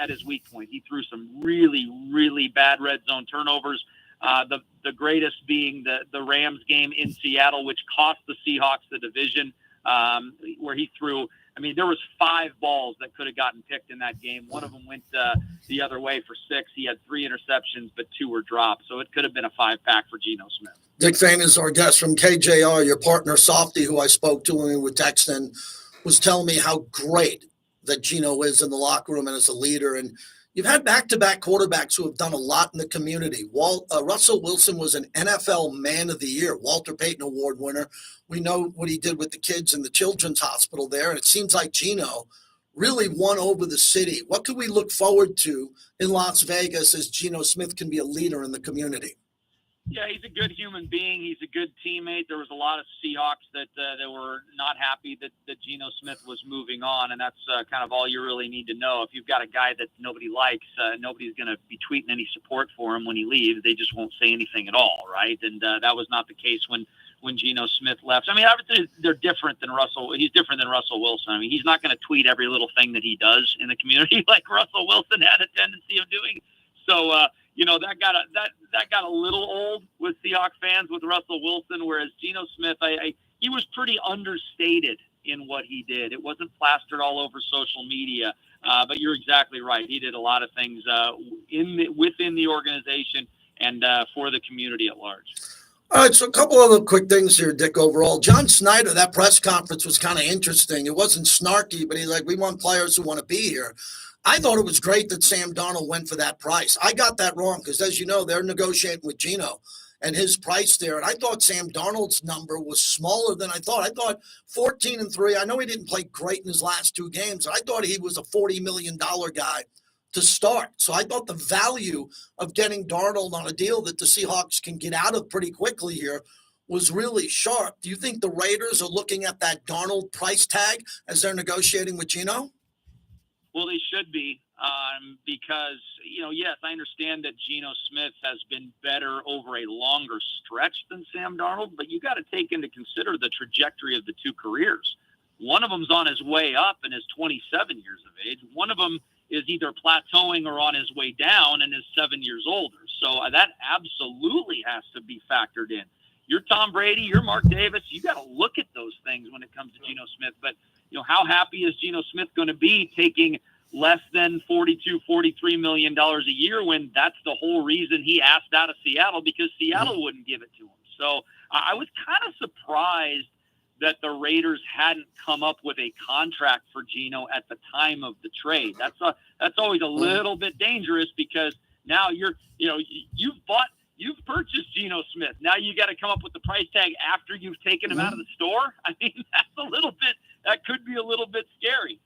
his weak point. He threw some really, really bad red zone turnovers, the greatest being the Rams game in Seattle, which cost the Seahawks the division, where he threw – I mean, there was 5 balls that could have gotten picked in that game. One of them went the other way for 6. He had 3 interceptions, but 2 were dropped. So it could have been a 5-pack for Geno Smith. Dick Fain is our guest from KJR. Your partner, Softy, who I spoke to when we were texting, was telling me how great that Geno is in the locker room and as a leader. And you've had back-to-back quarterbacks who have done a lot in the community. Russell Wilson was an NFL Man of the Year, Walter Payton Award winner. We know what he did with the kids in the Children's Hospital there, and it seems like Geno really won over the city. What can we look forward to in Las Vegas as Geno Smith can be a leader in the community? Yeah, he's a good human being. He's a good teammate. There was a lot of Seahawks that were not happy that Geno Smith was moving on, and that's kind of all you really need to know. If you've got a guy that nobody likes, nobody's going to be tweeting any support for him when he leaves. They just won't say anything at all, right? And that was not the case when Geno Smith left. I mean, obviously they're different than Russell. He's different than Russell Wilson. I mean, he's not going to tweet every little thing that he does in the community like Russell Wilson had a tendency of doing. So, that got a little old with Seahawks fans with Russell Wilson, whereas Geno Smith, he was pretty understated in what he did. It wasn't plastered all over social media, but you're exactly right. He did a lot of things within the organization and for the community at large. All right, so a couple other quick things here, Dick, overall. John Snyder, that press conference was kind of interesting. It wasn't snarky, but he's like, we want players who want to be here. I thought it was great that Sam Darnold went for that price. I got that wrong because, as you know, they're negotiating with Geno and his price there. And I thought Sam Darnold's number was smaller than I thought. I thought 14-3. I know he didn't play great in his last 2 games. I thought he was a $40 million guy to start. So I thought the value of getting Darnold on a deal that the Seahawks can get out of pretty quickly here was really sharp. Do you think the Raiders are looking at that Darnold price tag as they're negotiating with Geno? Well, they should be, because, yes, I understand that Geno Smith has been better over a longer stretch than Sam Darnold, but you got to take into consider the trajectory of the 2 careers. One of them's on his way up and is 27 years of age. One of them is either plateauing or on his way down and is 7 years older. So that absolutely has to be factored in. You're Tom Brady, you're Mark Davis. You got to look at those things when it comes to Geno Smith. But, how happy is Geno Smith going to be taking less than $42-43 million a year, when that's the whole reason he asked out of Seattle, because Seattle wouldn't give it to him. So I was kind of surprised that the Raiders hadn't come up with a contract for Geno at the time of the trade. That's always a little bit dangerous, because now you've purchased Geno Smith. Now you got to come up with the price tag after you've taken him out of the store. I mean, that could be a little bit scary.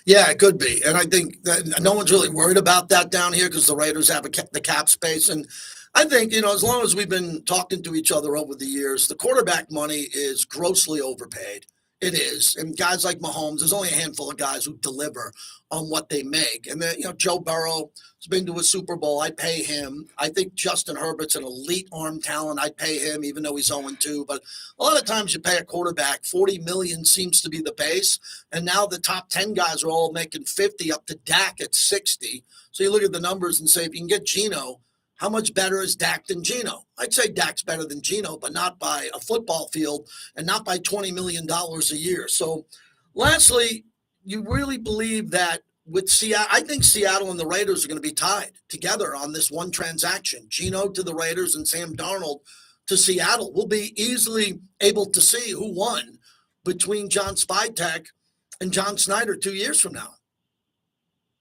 Yeah, it could be. And I think that no one's really worried about that down here, because the Raiders have the cap space. And I think, as long as we've been talking to each other over the years, the quarterback money is grossly overpaid. It is. And guys like Mahomes, there's only a handful of guys who deliver on what they make. And then, Joe Burrow has been to a Super Bowl. I pay him. I think Justin Herbert's an elite arm talent. I pay him, even though he's 0-2. But a lot of times you pay a quarterback, $40 million seems to be the base. And now the top 10 guys are all making 50, up to Dak at 60. So you look at the numbers and say, if you can get Geno, how much better is Dak than Geno? I'd say Dak's better than Geno, but not by a football field and not by $20 million a year. So lastly, you really believe that with Seattle, I think Seattle and the Raiders are going to be tied together on this one transaction. Geno to the Raiders and Sam Darnold to Seattle. We'll be easily able to see who won between John Spytek and John Snyder 2 years from now.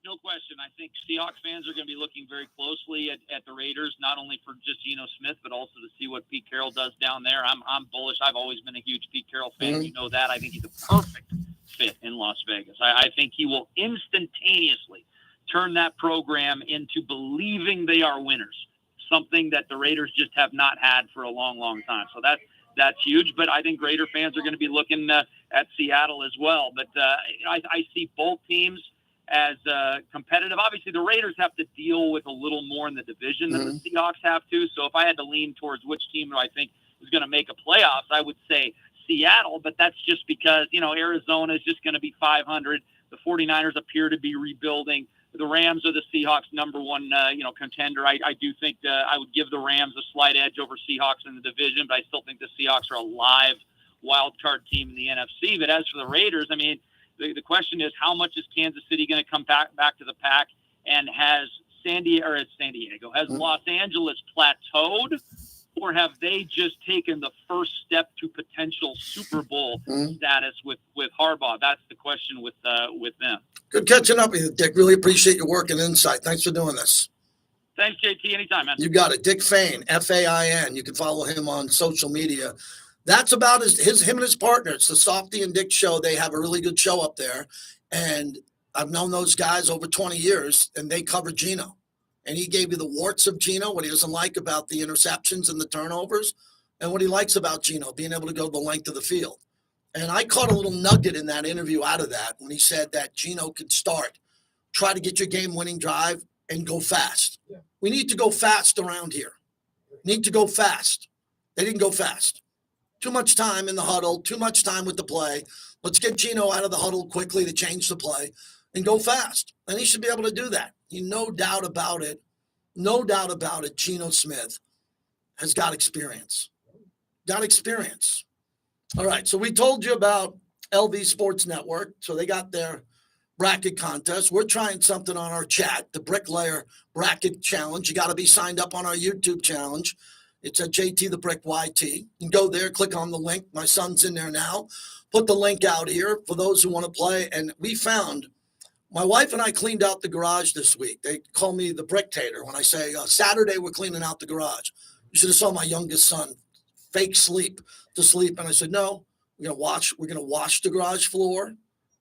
No question. I think Seahawks fans are going to be looking very closely at the Raiders, not only for just Geno Smith, but also to see what Pete Carroll does down there. I'm bullish. I've always been a huge Pete Carroll fan. Mm-hmm. You know that. I think he's a perfect fit in Las Vegas. I think he will instantaneously turn that program into believing they are winners, something that the Raiders just have not had for a long, long time. So that's huge. But I think Raider fans are going to be looking at Seattle as well. But I see both teams as competitive. Obviously, the Raiders have to deal with a little more in the division than the Seahawks have to. So if I had to lean towards which team do I think is going to make a playoffs, I would say Seattle. But that's just because, Arizona is just going to be 500. The 49ers appear to be rebuilding. The Rams are the Seahawks' number one, contender. I do think I would give the Rams a slight edge over Seahawks in the division, but I still think the Seahawks are a live wild card team in the NFC. But as for the Raiders, I mean, the question is, how much is Kansas City going to come back to the pack? And has has Los Angeles plateaued, or have they just taken the first step to potential Super Bowl status with Harbaugh? That's the question with them. Good catching up with you, Dick. Really appreciate your work and insight. Thanks for doing this. Thanks, JT. Anytime, man. You got it. Dick Fain, Fain. You can follow him on social media. That's about him and his partner. It's the Softy and Dick show. They have a really good show up there. And I've known those guys over 20 years, and they cover Geno. And he gave you the warts of Geno, what he doesn't like about the interceptions and the turnovers, and what he likes about Geno, being able to go the length of the field. And I caught a little nugget in that interview out of that when he said that Geno could start, try to get your game-winning drive, and go fast. Yeah. We need to go fast around here. Need to go fast. They didn't go fast. Too much time in the huddle, too much time with the play. Let's get Geno out of the huddle quickly to change the play and go fast. And he should be able to do that. No doubt about it, Geno Smith has got experience. All right, so we told you about LV Sports Network. So they got their bracket contest. We're trying something on our chat, the Bricklayer Bracket Challenge. You got to be signed up on our YouTube challenge. It's at JT the Brick YT. You can go there, click on the link. My son's in there now. Put the link out here for those who want to play. And we found, my wife and I cleaned out the garage this week. They call me the Bricktator when I say Saturday we're cleaning out the garage. You should have saw my youngest son fake sleep. And I said, no, we're going to wash the garage floor.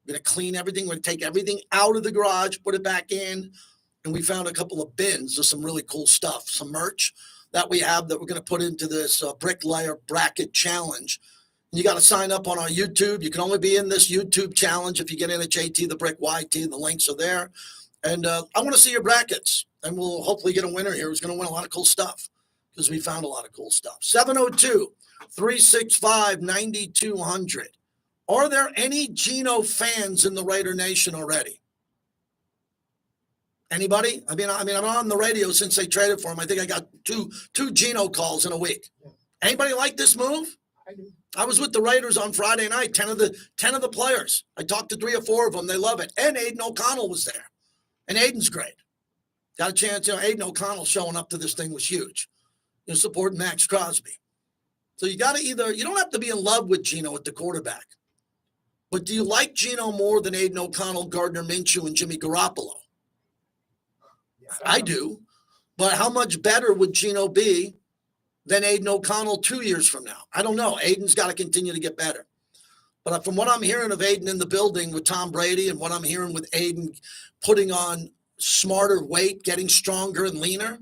We're going to clean everything. We're going to take everything out of the garage, put it back in. And we found a couple of bins of some really cool stuff, some merch that we have that we're going to put into this Bricklayer Bracket Challenge. And you got to sign up on our YouTube. You can only be in this YouTube challenge if you get in at JT the Brick YT. The links are there. And I want to see your brackets. And we'll hopefully get a winner here who's going to win a lot of cool stuff because we found a lot of cool stuff. 702-365-9200. Are there any Geno fans in the Raider Nation already? Anybody? I mean, I'm on the radio since they traded for him. I think I got two Geno calls in a week. Anybody like this move? I do. I was with the Raiders on Friday night. 10 of the players. I talked to 3 or 4 of them. They love it. And Aiden O'Connell was there. And Aiden's great. Got a chance, Aiden O'Connell showing up to this thing was huge. Supporting Max Crosby. So you got to you don't have to be in love with Geno at the quarterback. But do you like Geno more than Aiden O'Connell, Gardner Minshew, and Jimmy Garoppolo? I do. But how much better would Geno be than Aiden O'Connell 2 years from now? I don't know. Aiden's got to continue to get better. But from what I'm hearing of Aiden in the building with Tom Brady and what I'm hearing with Aiden putting on smarter weight, getting stronger and leaner,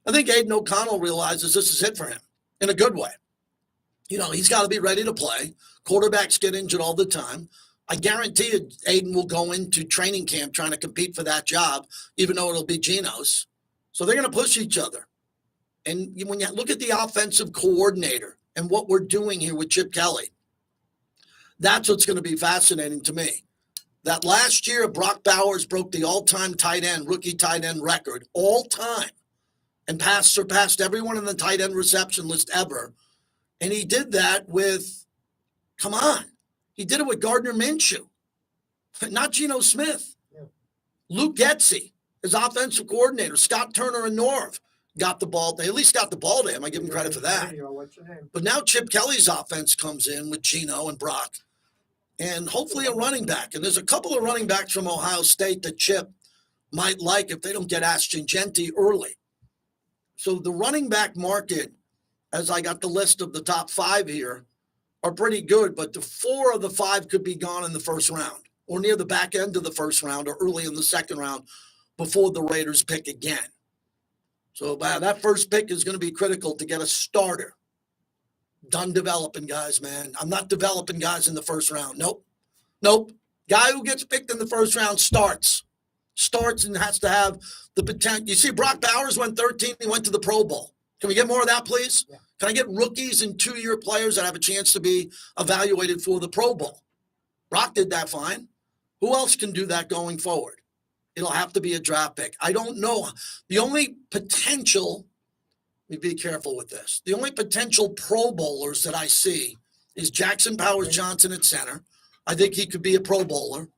I think Aiden O'Connell realizes this is it for him in a good way. He's got to be ready to play. Quarterbacks get injured all the time. I guarantee you Aiden will go into training camp trying to compete for that job, even though it'll be Geno's. So they're going to push each other. And when you look at the offensive coordinator and what we're doing here with Chip Kelly, that's what's going to be fascinating to me. That last year, Brock Bowers broke the all-time rookie tight end record, all time, and surpassed everyone in the tight end reception list ever. And he did that with, he did it with Gardner Minshew, not Geno Smith. Yeah. Luke Getsy, his offensive coordinator, Scott Turner and Norv got the ball. They at least got the ball to him. I give him credit for that. What's your name? But now Chip Kelly's offense comes in with Geno and Brock, and hopefully a running back. And there's a couple of running backs from Ohio State that Chip might like if they don't get Ashton Genty early. So the running back market, as I got the list of the top 5 here, are pretty good, but the 4 of the 5 could be gone in the first round or near the back end of the first round or early in the second round before the Raiders pick again. So that first pick is going to be critical to get a starter. Done developing guys, man. I'm not developing guys in the first round. Nope. Guy who gets picked in the first round starts and has to have the potential. You see, Brock Bowers went 13. He went to the Pro Bowl. Can we get more of that, please? Yeah. Can I get rookies and 2-year players that have a chance to be evaluated for the Pro Bowl? Brock did that fine. Who else can do that going forward? It'll have to be a draft pick. I don't know. The only potential, let me be careful with this. The only potential Pro Bowlers that I see is Jackson Powers Johnson at center. I think he could be a Pro Bowler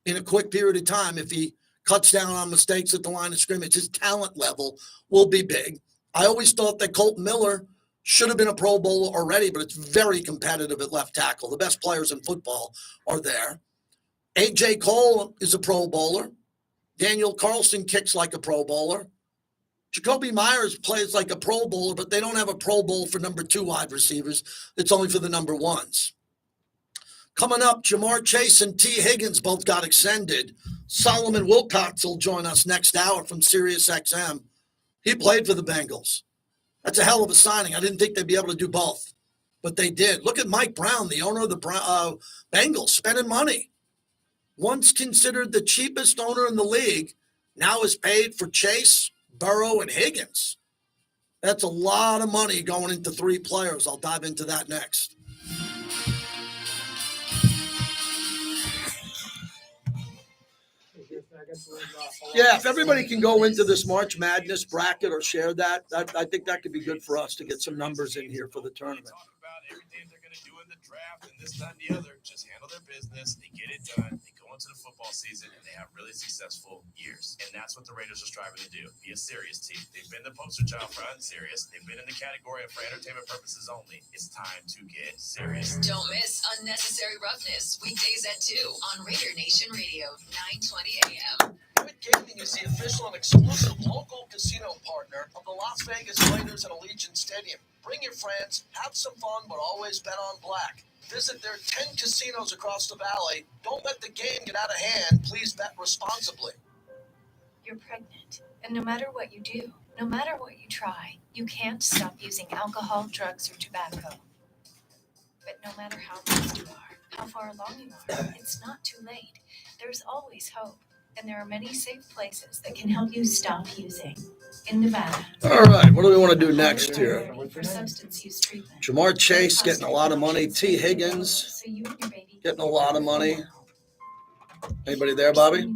in a quick period of time if he cuts down on mistakes at the line of scrimmage. His talent level will be big. I always thought that Colton Miller should have been a Pro Bowler already, but it's very competitive at left tackle. The best players in football are there. A.J. Cole is a Pro Bowler. Daniel Carlson kicks like a Pro Bowler. Jacoby Myers plays like a Pro Bowler, but they don't have a Pro Bowl for number 2 wide receivers. It's only for the number 1s. Coming up, Jamar Chase and T. Higgins both got extended. Solomon Wilcox will join us next hour from SiriusXM. He played for the Bengals. That's a hell of a signing. I didn't think they'd be able to do both, but they did. Look at Mike Brown, the owner of the Bengals, spending money. Once considered the cheapest owner in the league, now is paid for Chase, Burrow, and Higgins. That's a lot of money going into 3 players. I'll dive into that next. Yeah, if everybody can go into this March Madness bracket or share that, I think that could be good for us to get some numbers in here for the tournament. Talk about everything they're going to do in the draft and this, that, and the other. Just handle their business. They get it done. They go into the football season and they have really successful years. And that's what the Raiders are striving to do. Be a serious team. They've been the poster child for unserious. They've been in the category of for entertainment purposes only. It's time to get serious. Don't miss Unnecessary Roughness weekdays at 2 on Raider Nation Radio, 920 AM. Quid Gaming is the official and exclusive local casino partner of the Las Vegas Raiders at Allegiant Stadium. Bring your friends, have some fun, but always bet on black. Visit their 10 casinos across the valley. Don't let the game get out of hand. Please bet responsibly. You're pregnant, and no matter what you do, no matter what you try, you can't stop using alcohol, drugs, or tobacco. But no matter how close you are, how far along you are, it's not too late. There's always hope. And there are many safe places that can help you stop using. In Nevada. All right, what do we want to do next here? For substance use treatment. Jamar Chase getting a lot of money. T. Higgins getting a lot of money. Anybody there, Bobby? Thinking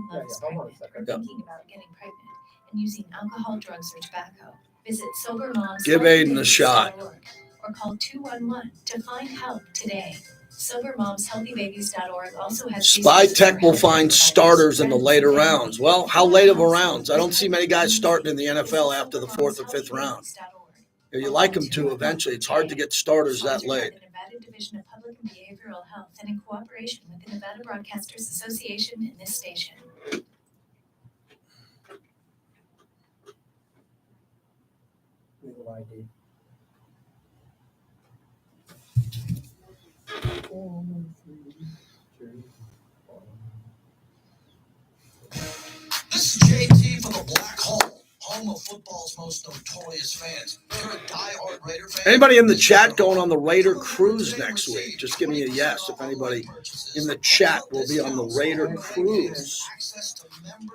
about getting pregnant and using alcohol, drugs, or tobacco. Visit Sober Moms. Give Aiden a shot. Or call 211 to find help today. SoberMomsHealthyBabies.org also has Spy Tech will find starters in the later rounds. Well, how late of a rounds? I don't see many guys starting in the NFL after the 4th or 5th round. You like them to eventually. It's hard to get starters that late. The Nevada Division of Public and Behavioral Health and in cooperation with the Nevada Broadcasters Association and this station. Legal ID. This is JT from the Black Hole, home of football's most notorious fans. You're a diehard Raider fan. Anybody in the chat going on the Raider cruise next week? Just give me a yes if anybody in the chat will be on the Raider cruise.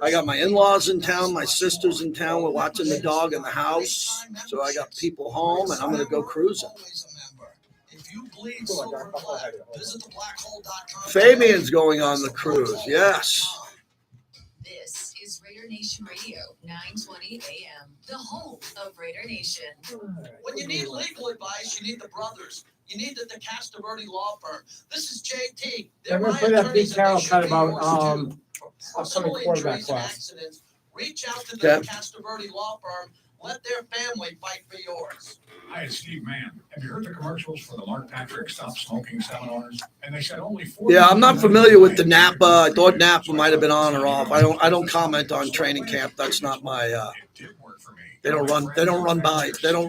I got my in-laws in town, my sister's in town. We're watching the dog in the house. So I got people home, and I'm going to go cruising. If you bleed silver and black, visit theblackhole.com. Fabian's going on the cruise, yes. This is Raider Nation Radio, 920 AM, the home of Raider Nation. When you need legal advice, you need the brothers. You need the Castroverde law firm. This is JT. I'm going to play that Pete Carroll cut about upcoming quarterback class. Reach out to the Castroverde law firm. Let their family fight for yours. Hi, it's Steve Mann. Have you heard the commercials for the Mark Patrick Stop Smoking seminars? And they said only 4. Yeah, I'm not familiar with the Napa. I thought Napa might have been on or off. I don't comment on training camp. That's not my. They don't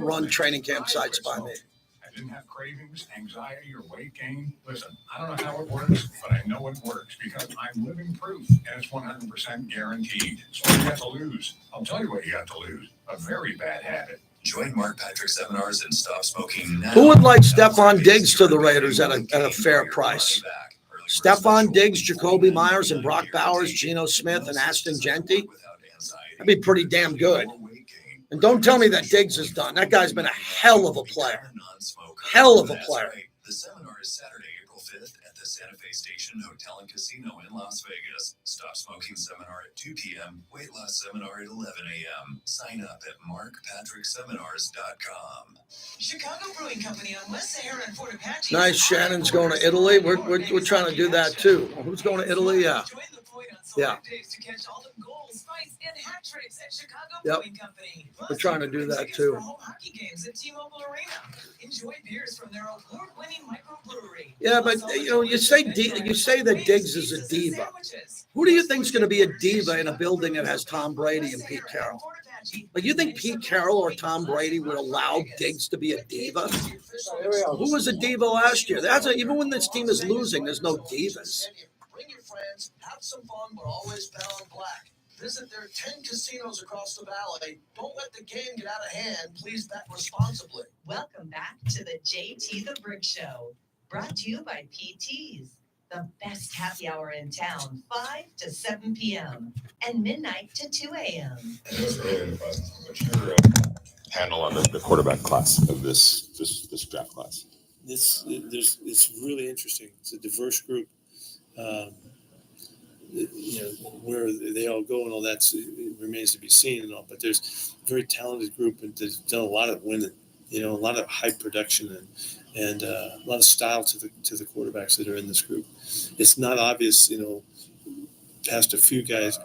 run training camp sites by me. I didn't have cravings, anxiety, or weight gain. Listen, I don't know how it works, but I know it works because I'm living proof, and it's 100% guaranteed. So what you got to lose? I'll tell you what you got to lose. A very bad habit. Join Mark Patrick seminars and stop smoking now. Who would like Stephon Diggs to the Raiders at a fair price? Stephon Diggs, Jacoby Myers, and Brock Bowers, Geno Smith, and Ashton Genty? That'd be pretty damn good. And don't tell me that Diggs is done. That guy's been a hell of a player. Hell of a player. The seminar is Saturday, April 5th at the Santa Fe Station Hotel and Casino in Las Vegas. Stop smoking seminar at 2 p.m. Weight loss seminar at 11 a.m. Sign up at markpatrickseminars.com. Chicago Brewing Company on West Sahara and Fort Apache. Nice. Shannon's going to Italy. We're trying to do that too. Who's going to Italy? Yeah. Yeah. To catch all the goals, fights, and hat tricks at Chicago Yep. Brewing Company. We're trying to do that too. Home hockey games at T-Mobile Arena. Enjoy beers from their award-winning microbrewery. Yeah, but you say that Diggs is a diva. Who do you think is going to be a diva in a building that has Tom Brady and Pete Carroll? Like, you think Pete Carroll or Tom Brady would allow Diggs to be a diva? Who was a diva last year? Even when this team is losing, there's no divas. Bring your friends, have some fun, but always bet on black. Visit their 10 casinos across the valley. Don't let the game get out of hand. Please bet responsibly. Welcome back to the JT the Brick Show, brought to you by PT's, the best happy hour in town, 5 to 7 p.m. and midnight to 2 a.m. What's your handle on the quarterback class of this draft class? It's really interesting. It's a diverse group. Where they all go and all that remains to be seen and all. But there's a very talented group and they've done a lot of winning. A lot of high production and a lot of style to the quarterbacks that are in this group. It's not obvious, past a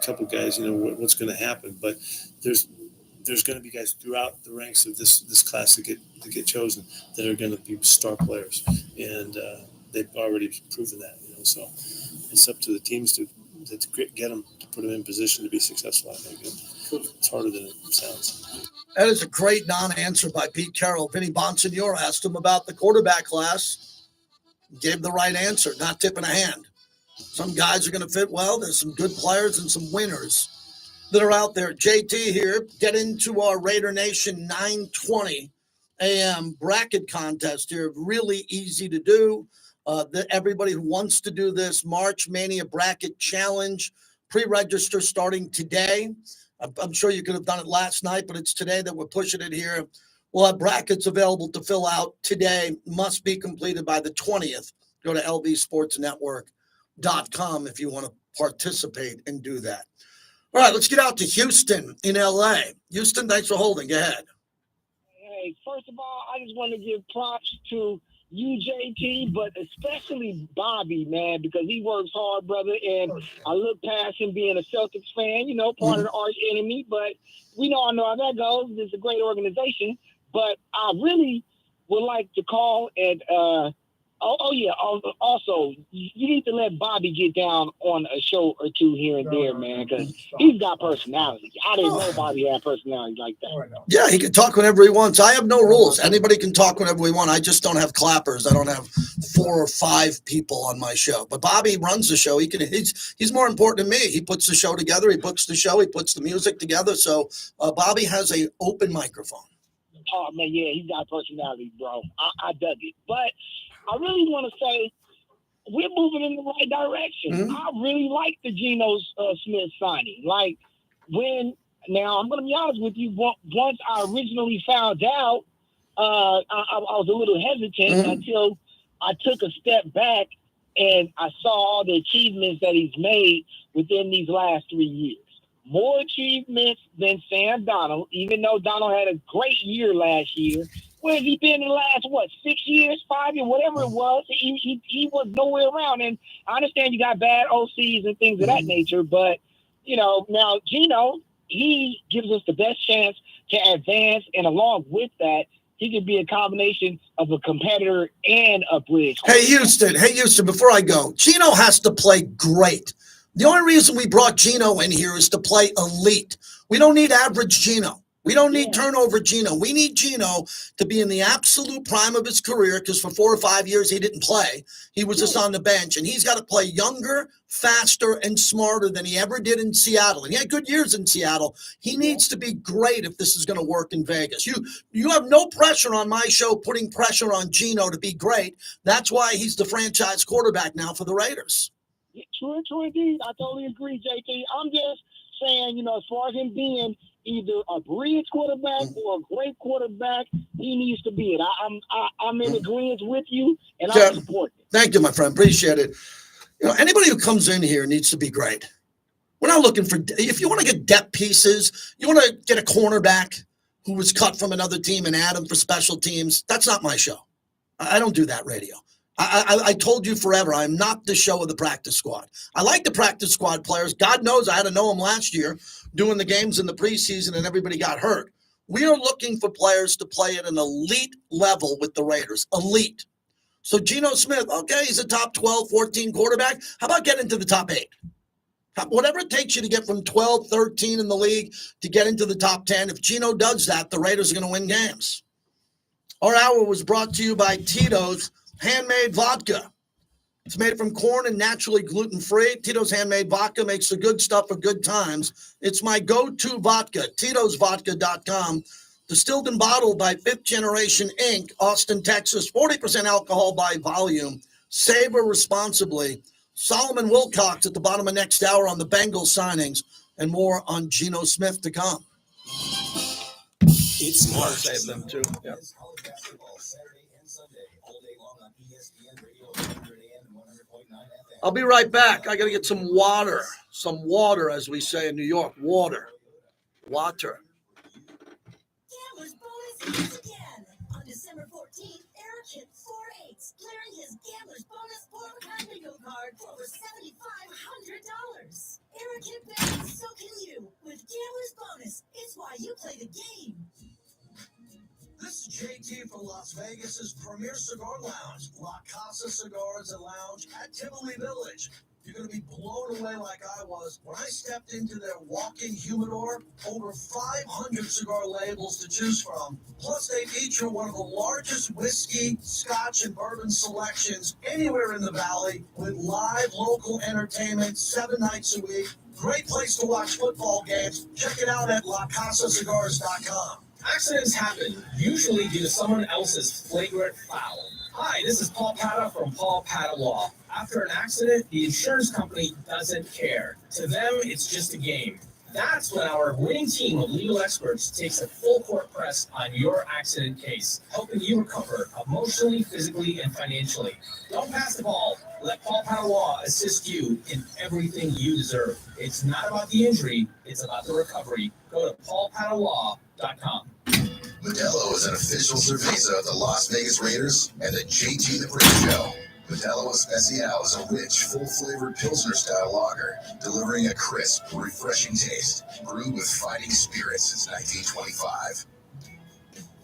couple guys, what's going to happen. But there's going to be guys throughout the ranks of this class that get chosen that are going to be star players, and they've already proven that. So it's up to the teams to get them, to put them in position to be successful. I think it's harder than it sounds. That is a great non-answer by Pete Carroll. Vinny Bonsignor asked him about the quarterback class. Gave the right answer, not tipping a hand. Some guys are going to fit well. There's some good players and some winners that are out there. JT here. Get into our Raider Nation 920 a.m. bracket contest here. Really easy to do. Everybody who wants to do this March Mania Bracket Challenge, pre-register starting today. I'm sure you could have done it last night, but it's today that we're pushing it here. We'll have brackets available to fill out today. Must be completed by the 20th. Go to lvsportsnetwork.com if you want to participate and do that. All right, let's get out to Houston in L.A. Houston, thanks for holding. Go ahead. Hey, first of all, I just want to give props to you, JT, but especially Bobby, man, because he works hard, brother. And I look past him being a Celtics fan, you know, part of the arch enemy. But we all know how that goes. It's a great organization. But I really would like to call and also, you need to let Bobby get down on a show or two here and there, man, because he's got personality. I didn't know Bobby had personality like that. Yeah, he can talk whenever he wants. I have no rules. Anybody can talk whenever we want. I just don't have clappers. I don't have 4 or 5 people on my show. But Bobby runs the show. He's more important than me. He puts the show together. He books the show. He puts the music together. So Bobby has an open microphone. Oh, man, yeah, he's got personality, bro. I dug it. But I really want to say we're moving in the right direction. I really like the Geno Smith signing. Like, now I'm going to be honest with you, once I originally found out, I was a little hesitant until I took a step back and I saw all the achievements that he's made within these last 3 years. More achievements than Sam Darnold, even though Darnold had a great year last year. Where has he been in the last, 6 years, 5 years, whatever it was? He was nowhere around. And I understand you got bad OCs and things of that nature, but, now Geno, he gives us the best chance to advance, and along with that, he could be a combination of a competitor and a bridge. Hey, Houston, before I go, Geno has to play great. The only reason we brought Geno in here is to play elite. We don't need average Geno. We don't need turnover Geno. We need Geno to be in the absolute prime of his career, because for 4 or 5 years he didn't play. He was just on the bench, and he's got to play younger, faster, and smarter than he ever did in Seattle. And he had good years in Seattle. He needs to be great if this is going to work in Vegas. You have no pressure on my show putting pressure on Geno to be great. That's why he's the franchise quarterback now for the Raiders. Yeah, true indeed. I totally agree, JT. I'm just saying, as far as him being either a bridge quarterback or a great quarterback, he needs to be it. I'm in agreement with you, and I support it. Thank you, my friend. Appreciate it. Anybody who comes in here needs to be great. We're not looking for, if you want to get depth pieces, you want to get a cornerback who was cut from another team and add him for special teams, that's not my show. I don't do that radio. I told you forever, I'm not the show of the practice squad. I like the practice squad players. God knows I had to know them last year doing the games in the preseason and everybody got hurt. We are looking for players to play at an elite level with the Raiders. Elite. So Geno Smith, okay, he's a top 12, 14 quarterback. How about getting into the top 8? Whatever it takes you to get from 12, 13 in the league to get into the top 10, if Geno does that, the Raiders are going to win games. Our hour was brought to you by Tito's Handmade Vodka. It's made from corn and naturally gluten-free. Tito's Handmade Vodka makes the good stuff for good times. It's my go-to vodka, Tito'sVodka.com. Distilled and bottled by Fifth Generation Inc., Austin, Texas. 40% alcohol by volume. Savor responsibly. Solomon Wilcox at the bottom of next hour on the Bengals signings, and more on Geno Smith to come. It's March. Save them too. Yeah. I'll be right back. I got to get some water. Some water, as we say in New York. Water. Gambler's bonus is again. On December 14th, Eric hit 4 8s, clearing his Gambler's bonus 4-of-a-kind bingo card for over $7,500. Eric hit big, so can you. With Gambler's bonus, it's why you play the game. This is JT from Las Vegas's premier cigar lounge, La Casa Cigars and Lounge at Tivoli Village. You're going to be blown away like I was when I stepped into their walk-in humidor. Over 500 cigar labels to choose from. Plus, they feature one of the largest whiskey, scotch, and bourbon selections anywhere in the valley, with live local entertainment 7 nights a week. Great place to watch football games. Check it out at LaCasaCigars.com. Accidents happen, usually due to someone else's flagrant foul. Hi, this is Paul Pata from Paul Pata Law. After an accident, the insurance company doesn't care. To them, it's just a game. That's when our winning team of legal experts takes a full court press on your accident case, helping you recover emotionally, physically, and financially. Don't pass the ball. Let Paul Pata Law assist you in everything you deserve. It's not about the injury, it's about the recovery. Go to paulpatalaw.com. Modelo is an official cerveza of the Las Vegas Raiders and the JT the Brick Show. Modelo Especial is a rich, full-flavored Pilsner-style lager, delivering a crisp, refreshing taste. Brewed with fighting spirit since 1925.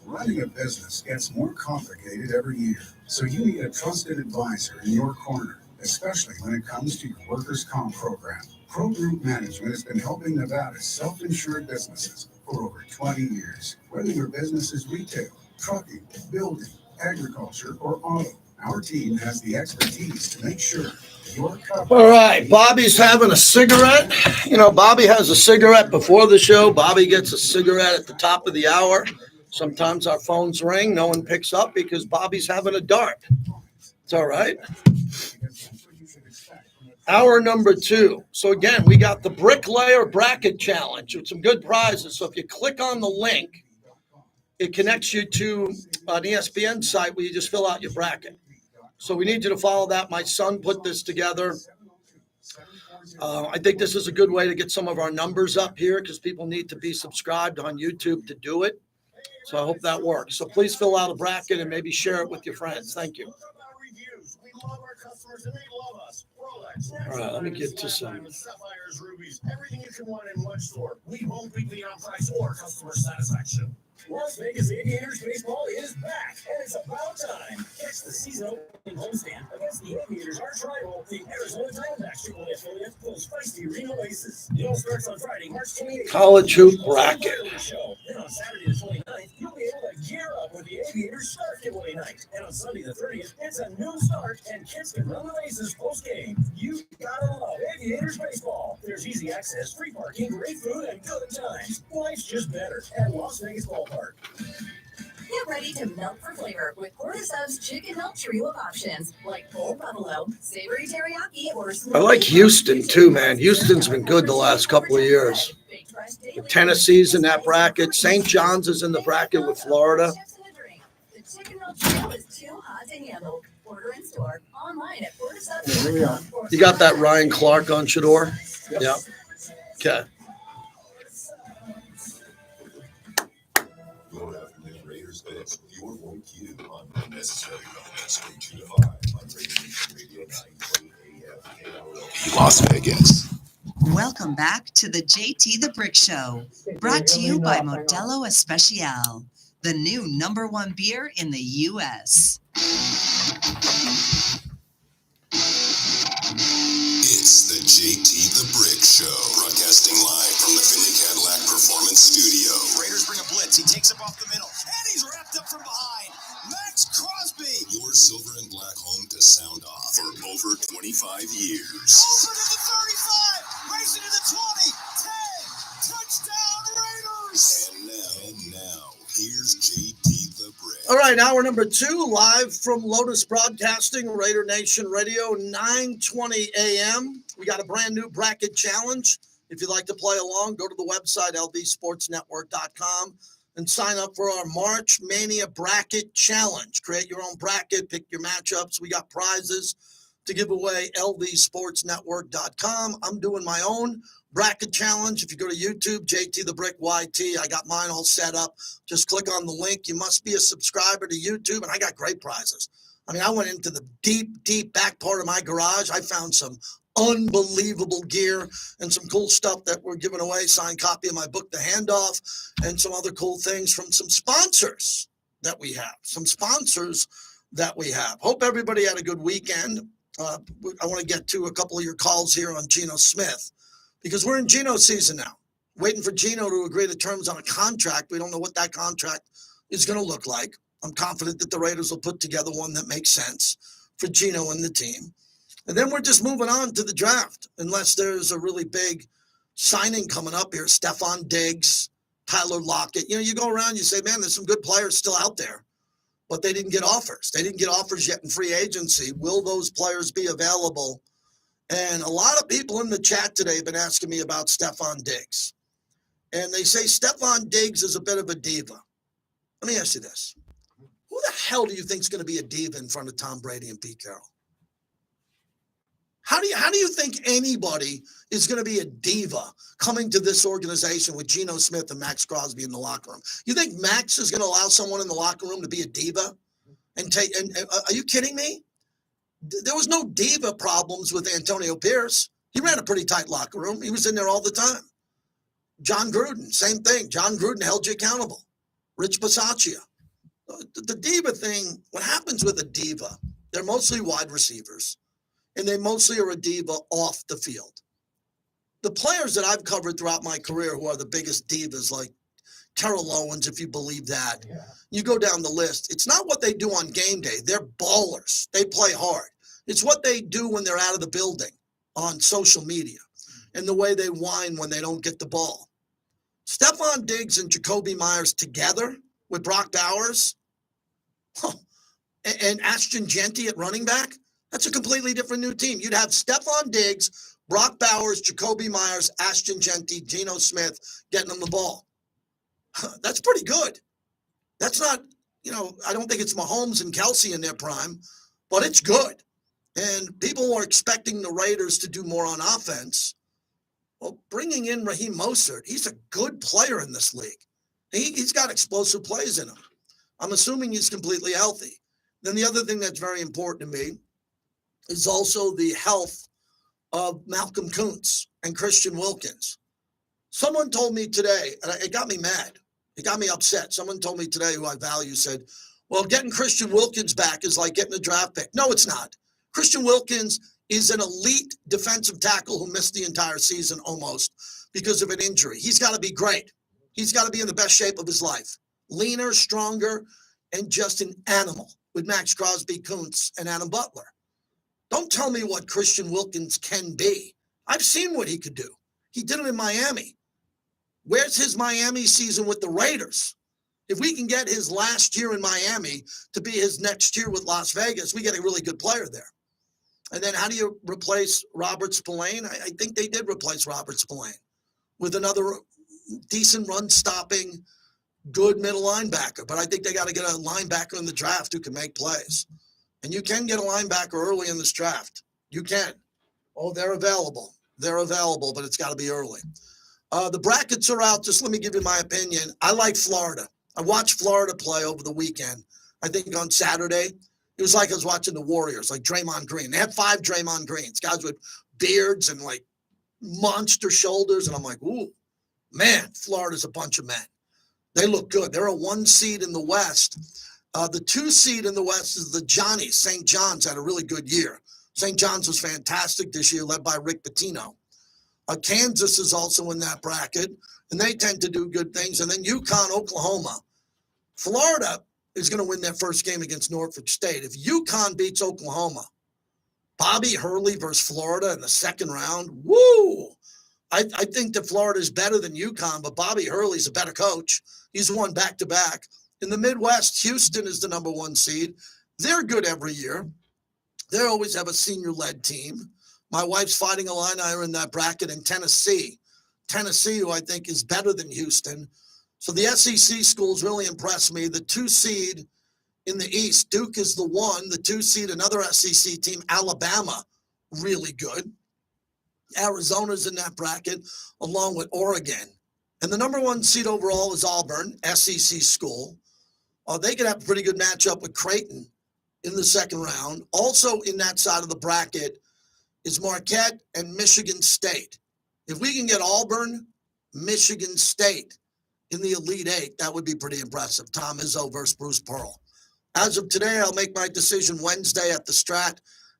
Running a business gets more complicated every year, so you need a trusted advisor in your corner, especially when it comes to your workers' comp program. Pro Group Management has been helping Nevada's self-insured businesses for over 20 years. Whether your business is retail, trucking, building, agriculture, or auto, our team has the expertise to make sure you're covered. All right, Bobby's having a cigarette. You know, Bobby has a cigarette before the show. Bobby gets a cigarette at the top of the hour. Sometimes our phones ring. No one picks up because Bobby's having a dart. It's all right. Hour number 2. So again, we got the Bricklayer Bracket Challenge with some good prizes. So if you click on the link, it connects you to an ESPN site where you just fill out your bracket. So we need you to follow that. My son put this together. I think this is a good way to get some of our numbers up here because people need to be subscribed on YouTube to do it. So I hope that works. So please fill out a bracket and maybe share it with your friends. Thank you. All right, let me get to some. Sapphires, rubies, everything you can want in one store. We won't beat the on price or customer satisfaction. Las Vegas Aviators baseball is back, and it's about time. Catch the season opening homestand against the Aviators arch rival, the Arizona Diamondbacks AAA affiliate, those feisty Reno Aces. It all starts on Friday, March 28th. College hoop bracket. Then on Saturday the 29th, you'll be able to gear up with the Aviators start giveaway night. And on Sunday the 30th, it's a new start, and kids can run the races post-game. You gotta love Aviators baseball. There's easy access, free parking, great food, and good times. Life's just better at Las Vegas Ballpark. Get ready to melt for flavor with Portisub's chicken melt trio of options like Old Buffalo, savory teriyaki, or I like Houston too, man. Houston's been good the last couple of years. Tennessee's in that bracket. St. John's is in the bracket with Florida. The chicken melt trio is too hot to handle. Order in store, online at Here we are. Portisubs.com. You got that Ryan Clark on Shador? Yeah. Okay. Good afternoon, Raiders fans. Your vote cue on Unnecessary Roughness from 2 to 5 on Radio 920 AM Las Vegas. Welcome back to the JT the Brick Show, brought to you by Modelo Especial, the new #1 beer in the U.S. It's the JT the Brick Show, broadcasting live from the Finley Cadillac Performance Studio. Raiders bring a blitz. He takes up off the middle, and he's wrapped up from behind. Max Crosby. Your silver and black home to sound off for over 25 years. Over to the 35, racing to the 20, 10, touchdown Raiders. And now, here's JT the Brick. All right, hour number 2, live from Lotus Broadcasting, Raider Nation Radio, 9:20 a.m. We got a brand new bracket challenge. If you'd like to play along, go to the website, lvsportsnetwork.com, and sign up for our March Mania Bracket Challenge. Create your own bracket, pick your matchups. We got prizes to give away, lvsportsnetwork.com. I'm doing my own bracket challenge. If you go to YouTube, JT the Brick YT, I got mine all set up. Just click on the link. You must be a subscriber to YouTube, and I got great prizes. I mean, I went into the deep back part of my garage. I found some unbelievable gear and some cool stuff that we're giving away. Signed copy of my book, The Handoff, and some other cool things from some sponsors that we have. Hope everybody had a good weekend. I want to get to a couple of your calls here on Geno Smith because we're in Geno season now, waiting for Geno to agree to terms on a contract. We don't know what that contract is going to look like. I'm confident that the Raiders will put together one that makes sense for Geno and the team. And then we're just moving on to the draft, unless there's a really big signing coming up here. Stephon Diggs, Tyler Lockett. You know, you go around, you say, man, there's some good players still out there, but they didn't get offers. They didn't get offers yet in free agency. Will those players be available? And a lot of people in the chat today have been asking me about Stephon Diggs. And they say Stephon Diggs is a bit of a diva. Let me ask you this. Who the hell do you think is going to be a diva in front of Tom Brady and Pete Carroll? How do you think anybody is going to be a diva coming to this organization with Geno Smith and Max Crosby in the locker room? You think Max is going to allow someone in the locker room to be a diva? And are you kidding me? There was no diva problems with Antonio Pierce. He ran a pretty tight locker room. He was in there all the time. John Gruden, same thing. John Gruden held you accountable. Rich Bisaccia. The diva thing, what happens with a diva, they're mostly wide receivers, and they mostly are a diva off the field. The players that I've covered throughout my career who are the biggest divas, like Terrell Owens, if you believe that, you go down the list. It's not what they do on game day. They're ballers. They play hard. It's what they do when they're out of the building on social media and the way they whine when they don't get the ball. Stephon Diggs and Jacoby Myers together with Brock Bowers and Ashton Genty at running back, that's a completely different new team. You'd have Stephon Diggs, Brock Bowers, Jacoby Myers, Ashton Genty, Geno Smith getting them the ball. That's pretty good. That's not, I don't think it's Mahomes and Kelsey in their prime, but it's good. And people were expecting the Raiders to do more on offense. Well, bringing in Raheem Mostert, he's a good player in this league. He's got explosive plays in him. I'm assuming he's completely healthy. Then the other thing that's very important to me is also the health of Malcolm Kuntz and Christian Wilkins. Someone told me today, and it got me mad. It got me upset. Someone told me today who I value said, well, getting Christian Wilkins back is like getting a draft pick. No, it's not. Christian Wilkins is an elite defensive tackle who missed the entire season almost because of an injury. He's got to be great. He's got to be in the best shape of his life. Leaner, stronger, and just an animal with Max Crosby, Kuntz, and Adam Butler. Don't tell me what Christian Wilkins can be. I've seen what he could do. He did it in Miami. Where's his Miami season with the Raiders? If we can get his last year in Miami to be his next year with Las Vegas, we get a really good player there. And then how do you replace Robert Spillane? I think they did replace Robert Spillane with another decent run-stopping, good middle linebacker. But I think they got to get a linebacker in the draft who can make plays. And you can get a linebacker early in this draft. You can. Oh, they're available. They're available, but it's got to be early. The brackets are out. Just let me give you my opinion. I like Florida. I watched Florida play over the weekend. I think on Saturday. It was like I was watching the Warriors, like Draymond Green. They had 5 Draymond Greens, guys with beards and like monster shoulders. And I'm like, ooh, man, Florida's a bunch of men. They look good. They're a 1 seed in the West. The 2 seed in the West is the Johnnies. St. John's had a really good year. St. John's was fantastic this year, led by Rick Pitino. Kansas is also in that bracket, and they tend to do good things. And then UConn, Oklahoma. Florida is going to win their first game against Norfolk State. If UConn beats Oklahoma, Bobby Hurley versus Florida in the second round, woo! I think that Florida is better than UConn, but Bobby Hurley's a better coach. He's won back-to-back. In the Midwest, Houston is the number 1 seed. They're good every year. They always have a senior-led team. My wife's Fighting Illini are in that bracket in Tennessee. Tennessee, who I think is better than Houston. So the SEC schools really impressed me. The 2 seed in the East, Duke is the 1. The 2 seed, another SEC team, Alabama, really good. Arizona's in that bracket, along with Oregon. And the number 1 seed overall is Auburn, SEC school. They could have a pretty good matchup with Creighton in the second round. Also in that side of the bracket is Marquette and Michigan State. If we can get Auburn, Michigan State in the Elite 8, that would be pretty impressive. Tom Izzo versus Bruce Pearl. As of today, I'll make my decision Wednesday at the Strat.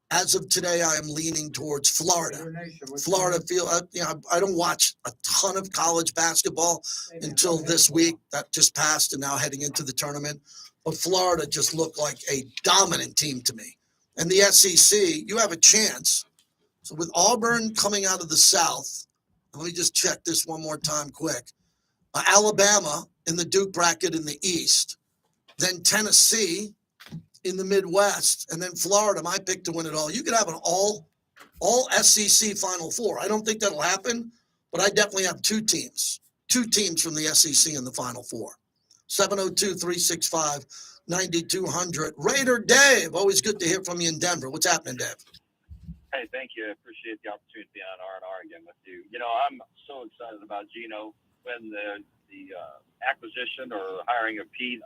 As of today, I am leaning towards Florida. Florida I don't watch a ton of college basketball until this week. That just passed and now heading into the tournament. But Florida just looked like a dominant team to me. And the SEC, you have a chance. So with Auburn coming out of the South, let me just check this one more time quick. Alabama in the Duke bracket in the East, then Tennessee in the Midwest, and then Florida, my pick to win it all. You could have an all SEC Final Four. I don't think that'll happen, but I definitely have 2 teams from the SEC in the Final Four. 702-365-9200. Raider Dave, always good to hear from you in Denver. What's happening, Dave? Hey, thank you. I appreciate the opportunity to be on R&R again with you. I'm so excited about Gino. When the acquisition or hiring of Pete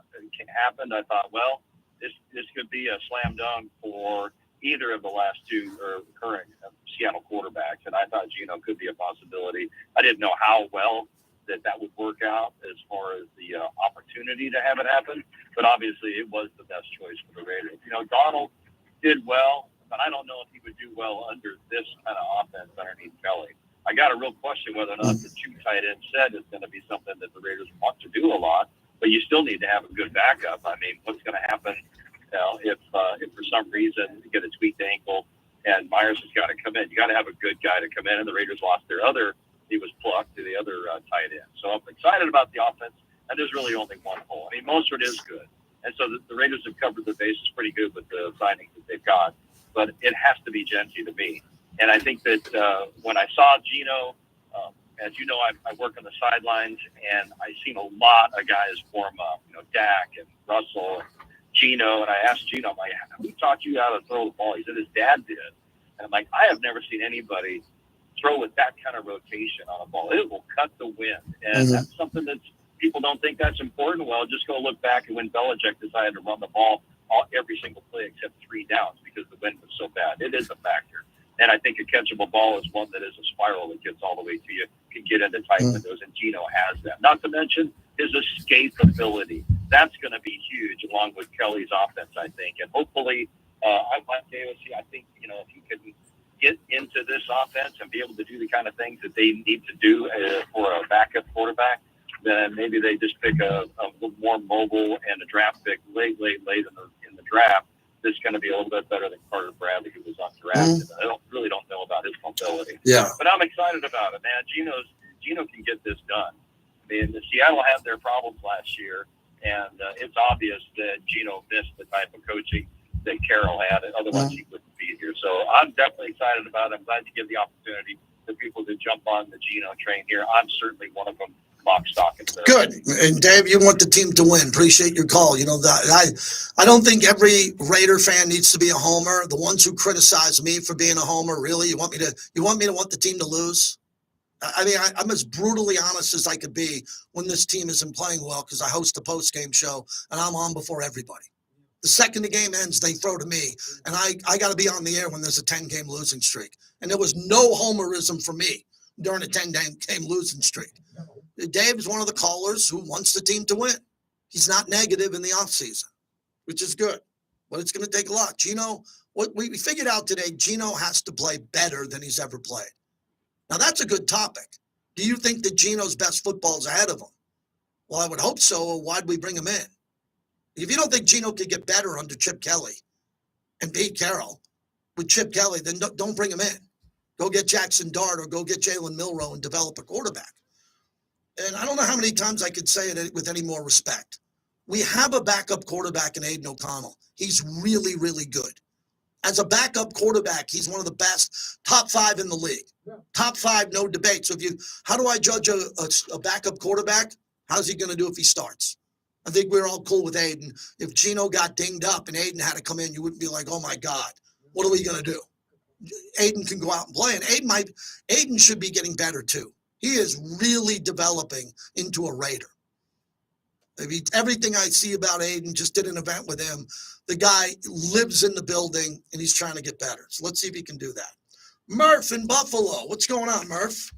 happened, I thought, well, this could be a slam dunk for either of the last two or current Seattle quarterbacks, and I thought Gino could be a possibility. I didn't know how well that would work out as far as the opportunity to have it happen, but obviously it was the best choice for the Raiders. Donald did well, but I don't know if he would do well under this kind of offense underneath Kelly. I got a real question whether or not the two tight end set is going to be something that the Raiders want to do a lot, but you still need to have a good backup. I mean, what's going to happen if for some reason you get a tweaked ankle and Myers has got to come in? You got to have a good guy to come in, and the Raiders lost their other. He was plucked to the other tight end. So I'm excited about the offense, and there's really only one hole. I mean, Mostert is good, and so the Raiders have covered the bases pretty good with the signings that they've got, but it has to be Genty to me. And I think that when I saw Gino, as you know, I work on the sidelines, and I've seen a lot of guys warm up, Dak and Russell and Gino. And I asked Gino, I'm like, who taught you how to throw the ball? He said his dad did. And I'm like, I have never seen anybody throw with that kind of rotation on a ball. It will cut the wind. And that's something that people don't think that's important. Well, just go look back at when Belichick decided to run the ball every single play except 3 downs because the wind was so bad. It is a factor. And I think a catchable ball is one that is a spiral that gets all the way to you, can get into tight windows, and Gino has that. Not to mention his escapability. That's going to be huge along with Kelly's offense, I think. And hopefully, I like AOC. I think, if he can get into this offense and be able to do the kind of things that they need to do for a backup quarterback, then maybe they just pick a little more mobile and a draft pick late in the draft. That's going to be a little bit better than Carter Bradley, who was undrafted. I really don't know about his mobility. Yeah. But I'm excited about it, man. Gino can get this done. I mean, Seattle had their problems last year, and it's obvious that Gino missed the type of coaching that Carroll had. Otherwise, he wouldn't be here. So I'm definitely excited about it. I'm glad to give the opportunity for people to jump on the Gino train here. I'm certainly one of them. Lock, stock, and barrel. Good. And Dave, you want the team to win. Appreciate your call. I don't think every Raider fan needs to be a homer. The ones who criticize me for being a homer, really, you want me to want the team to lose? I mean, I'm as brutally honest as I could be when this team isn't playing well because I host a post-game show and I'm on before everybody. The second the game ends, they throw to me, and I got to be on the air when there's a 10-game losing streak. And there was no homerism for me during a 10-game losing streak. Dave is one of the callers who wants the team to win. He's not negative in the offseason, which is good. But it's going to take a lot. Gino, what we figured out today, Gino has to play better than he's ever played. Now, that's a good topic. Do you think that Gino's best football is ahead of him? Well, I would hope so. Why'd we bring him in? If you don't think Gino could get better under Chip Kelly and beat Carroll with Chip Kelly, then don't bring him in. Go get Jackson Dart or go get Jalen Milroe and develop a quarterback. And I don't know how many times I could say it with any more respect. We have a backup quarterback in Aiden O'Connell. He's really, really good. As a backup quarterback, he's one of the best, top 5 in the league. Yeah. Top 5, no debate. So how do I judge a backup quarterback? How's he going to do if he starts? I think we're all cool with Aiden. If Gino got dinged up and Aiden had to come in, you wouldn't be like, oh my God, what are we going to do? Aiden can go out and play, and Aiden should be getting better too. He is really developing into a Raider. Everything I see about Aiden, just did an event with him. The guy lives in the building, and he's trying to get better. So let's see if he can do that. Murph in Buffalo. What's going on, Murph?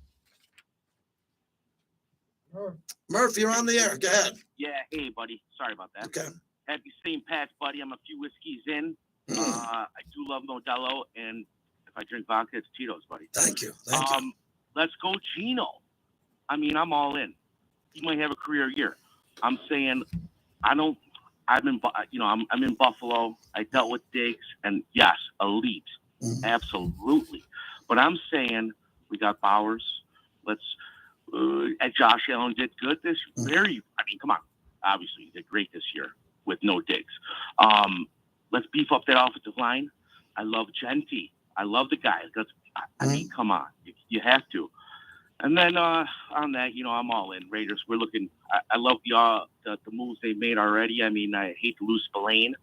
Murph, you're on the air. Go ahead. Yeah, hey, buddy. Sorry about that. Okay. Happy St. Pat's, buddy. I'm a few whiskeys in. I do love Modelo, and if I drink vodka, it's Tito's, buddy. Thank you. Thank you. Let's go Gino. I mean, I'm all in. He might have a career year. I'm saying I'm in Buffalo. I dealt with Diggs, and yes, elite. Absolutely. But I'm saying we got Bowers. And Josh Allen did good this year. Come on. Obviously, he did great this year with no Diggs. Let's beef up that offensive line. I love Genty. I love the guy. I mean, come on. You have to. And then on that, I'm all in. Raiders, we're looking. I love the moves they made already. I mean, I hate to lose Spillane,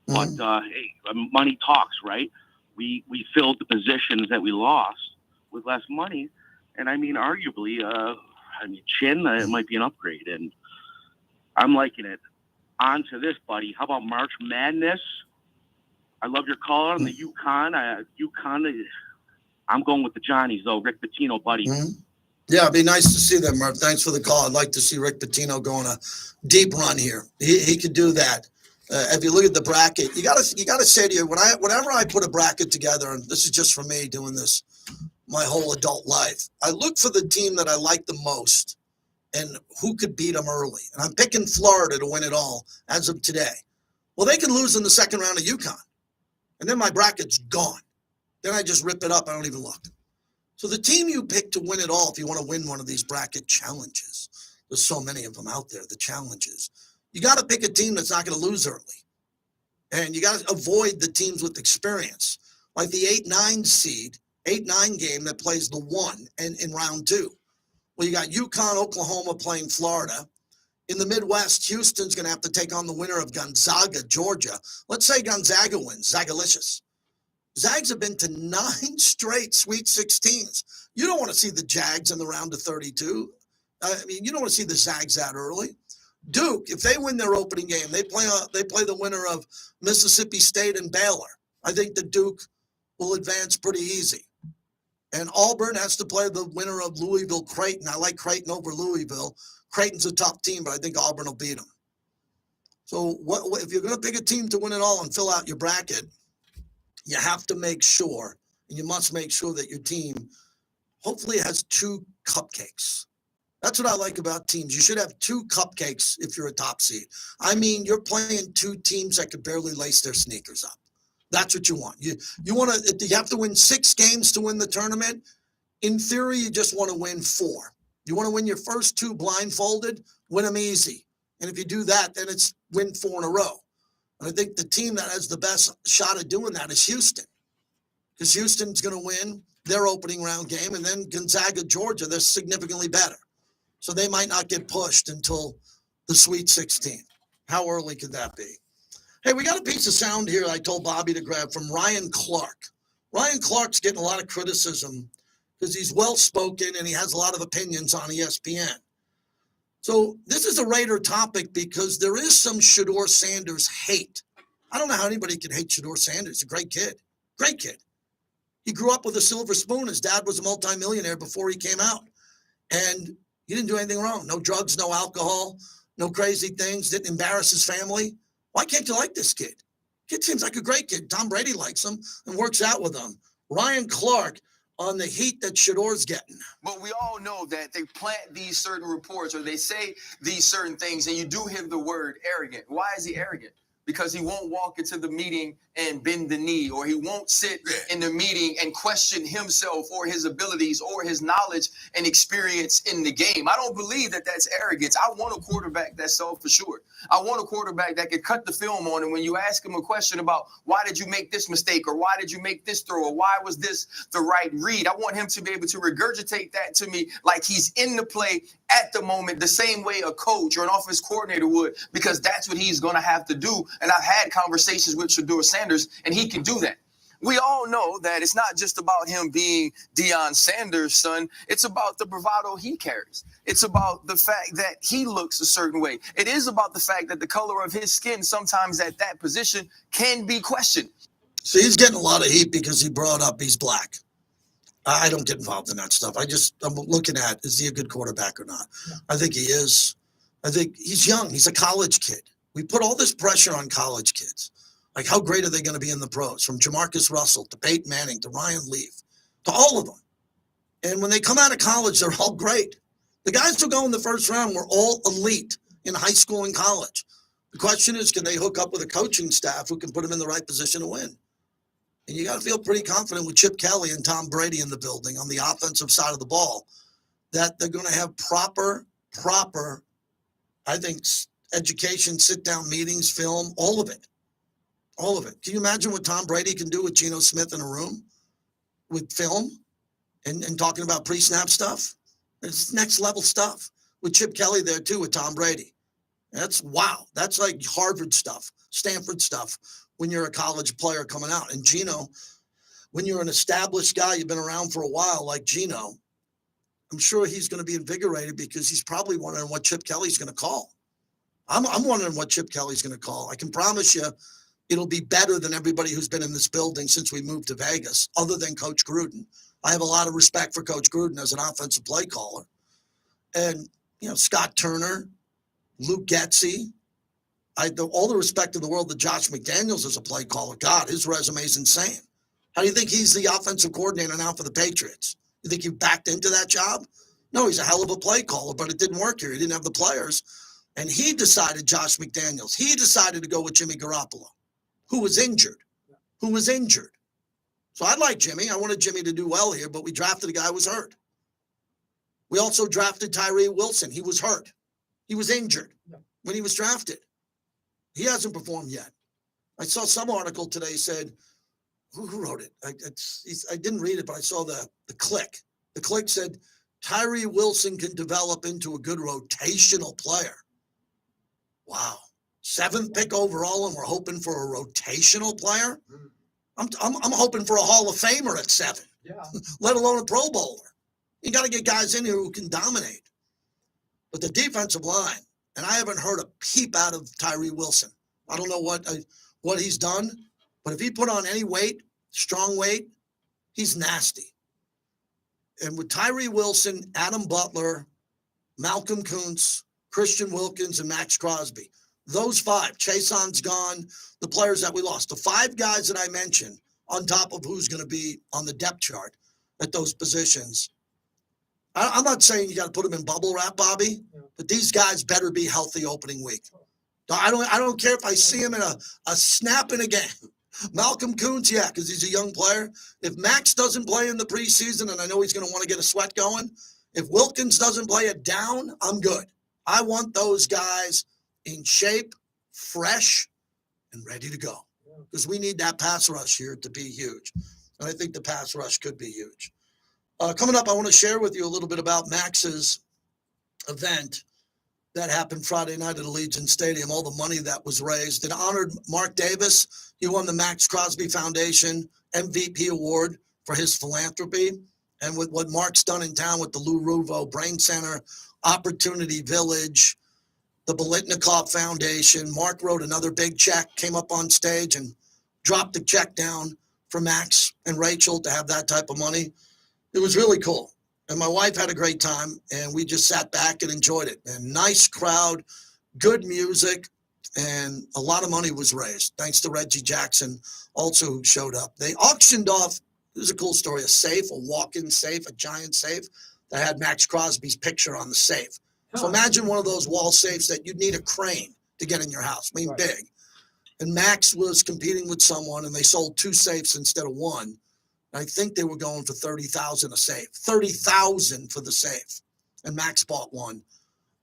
but hey, money talks, right? we filled the positions that we lost with less money. And I mean, arguably, Chin, it might be an upgrade. And I'm liking it. On to this, buddy. How about March Madness? I love your call on the UConn. I'm going with the Johnnies, though. Rick Pitino, buddy. Yeah, it'd be nice to see them, Murph. Thanks for the call. I'd like to see Rick Pitino go on a deep run here. He could do that. If you look at the bracket, you gotta say to you, whenever I put a bracket together, and this is just for me doing this my whole adult life, I look for the team that I like the most and who could beat them early. And I'm picking Florida to win it all as of today. Well, they can lose in the second round of UConn, and then my bracket's gone. Then I just rip it up. I don't even look. So the team you pick to win it all, if you want to win one of these bracket challenges, there's so many of them out there, the challenges. You got to pick a team that's not going to lose early. And you got to avoid the teams with experience, like the 8-9 seed, 8-9 game that plays the 1 and in round 2. Well, you got UConn, Oklahoma playing Florida. In the Midwest, Houston's going to have to take on the winner of Gonzaga, Georgia. Let's say Gonzaga wins, Zagalicious. Zags have been to 9 straight Sweet 16s. You don't want to see the Jags in the round of 32. I mean, you don't want to see the Zags that early. Duke, if they win their opening game, they play the winner of Mississippi State and Baylor. I think the Duke will advance pretty easy. And Auburn has to play the winner of Louisville, Creighton. I like Creighton over Louisville. Creighton's a tough team, but I think Auburn will beat them. So what if you're going to pick a team to win it all and fill out your bracket, you have to make sure, and you must make sure that your team hopefully has 2 cupcakes. That's what I like about teams. You should have 2 cupcakes if you're a top seed. I mean, you're playing 2 teams that could barely lace their sneakers up. That's what you want. You have to win 6 games to win the tournament. In theory, you just want to win 4. You want to win your first 2 blindfolded, win them easy. And if you do that, then it's win 4 in a row. And I think the team that has the best shot at doing that is Houston, because Houston's going to win their opening round game, and then Gonzaga, Georgia, they're significantly better. So they might not get pushed until the Sweet 16. How early could that be? Hey, we got a piece of sound here I told Bobby to grab from Ryan Clark. Ryan Clark's getting a lot of criticism because he's well-spoken and he has a lot of opinions on ESPN. So this is a Raider topic because there is some Shedeur Sanders hate. I don't know how anybody can hate Shedeur Sanders. He's a great kid. Great kid. He grew up with a silver spoon. His dad was a multimillionaire before he came out. And he didn't do anything wrong. No drugs, no alcohol, no crazy things. Didn't embarrass his family. Why can't you like this kid? Kid seems like a great kid. Tom Brady likes him and works out with him. Ryan Clark on the heat that Shedeur's getting. But we all know that they plant these certain reports or they say these certain things, and you do hear the word arrogant. Why is he arrogant? Because he won't walk into the meeting and bend the knee, or he won't sit in the meeting and question himself or his abilities or his knowledge and experience in the game. I don't believe that that's arrogance. I want a quarterback that's self-assured. I want a quarterback that could cut the film on, and when you ask him a question about why did you make this mistake, or why did you make this throw, or why was this the right read, I want him to be able to regurgitate that to me like he's in the play at the moment, the same way a coach or an offense coordinator would, because that's what he's going to have to do. And I've had conversations with Shedeur Sanders, and he can do that. We all know that it's not just about him being Deion Sanders' son. It's about the bravado he carries. It's about the fact that he looks a certain way. It is about the fact that the color of his skin sometimes at that position can be questioned. So he's getting a lot of heat because he brought up he's black. I don't get involved in that stuff. I'm looking at, is he a good quarterback or not? Yeah. I think he is. I think he's young. He's a college kid. We put all this pressure on college kids. Like, how great are they going to be in the pros? From Jamarcus Russell to Peyton Manning to Ryan Leaf to all of them. And when they come out of college, they're all great. The guys who go in the first round were all elite in high school and college. The question is, can they hook up with a coaching staff who can put them in the right position to win? And you got to feel pretty confident with Chip Kelly and Tom Brady in the building on the offensive side of the ball that they're going to have proper, I think, education, sit-down meetings, film, all of it. All of it. Can you imagine what Tom Brady can do with Geno Smith in a room with film and talking about pre-snap stuff? It's next level stuff with Chip Kelly there too with Tom Brady. That's wow. That's like Harvard stuff, Stanford stuff when you're a college player coming out. And Geno, when you're an established guy, you've been around for a while like Gino, I'm sure he's going to be invigorated because he's probably wondering what Chip Kelly's going to call. I'm wondering what Chip Kelly's going to call. I can promise you it'll be better than everybody who's been in this building since we moved to Vegas, other than Coach Gruden. I have a lot of respect for Coach Gruden as an offensive play caller. And, Scott Turner, Luke Getsy, all the respect in the world to Josh McDaniels as a play caller. God, his resume is insane. How do you think he's the offensive coordinator now for the Patriots? You think he backed into that job? No, he's a hell of a play caller, but it didn't work here. He didn't have the players. And he decided, Josh McDaniels, he decided to go with Jimmy Garoppolo, who was injured. So I like Jimmy. I wanted Jimmy to do well here, but we drafted a guy who was hurt. We also drafted Tyree Wilson. He was hurt. He was injured when he was drafted. He hasn't performed yet. I saw some article today said, who wrote it? I didn't read it, but I saw the click. The click said, Tyree Wilson can develop into a good rotational player. Wow. 7th pick overall, and we're hoping for a rotational player? I'm hoping for a Hall of Famer at 7, let alone a Pro Bowler. You got to get guys in here who can dominate. But the defensive line, and I haven't heard a peep out of Tyree Wilson. I don't know what he's done, but if he put on any weight, strong weight, he's nasty. And with Tyree Wilson, Adam Butler, Malcolm Kuntz, Christian Wilkins, and Max Crosby, those 5, Chaseon's gone, the players that we lost, the 5 guys that I mentioned on top of who's going to be on the depth chart at those positions. I'm not saying you got to put them in bubble wrap, Bobby, but these guys better be healthy opening week. I don't care if I see him in a snap in a game. Malcolm Kuntz, yeah, because he's a young player. If Max doesn't play in the preseason, and I know he's going to want to get a sweat going, if Wilkins doesn't play it down, I'm good. I want those guys in shape, fresh, and ready to go. Because we need that pass rush here to be huge. And I think the pass rush could be huge. Coming up, I want to share with you a little bit about Max's event that happened Friday night at Allegiant Stadium, all the money that was raised. It honored Mark Davis. He won the Max Crosby Foundation MVP award for his philanthropy. And with what Mark's done in town with the Lou Ruvo Brain Center, Opportunity Village, the Bolitnikoff Foundation, Mark wrote another big check, came up on stage and dropped the check down for Max and Rachel to have that type of money. It was really cool. And my wife had a great time, and we just sat back and enjoyed it. And nice crowd, good music, and a lot of money was raised, thanks to Reggie Jackson also who showed up. They auctioned off, it was a cool story, a safe, a walk-in safe, a giant safe that had Max Crosby's picture on the safe. So imagine one of those wall safes that you'd need a crane to get in your house, I mean, big. And Max was competing with someone, and they sold 2 safes instead of 1. I think they were going for $30,000 a safe, $30,000 for the safe. And Max bought one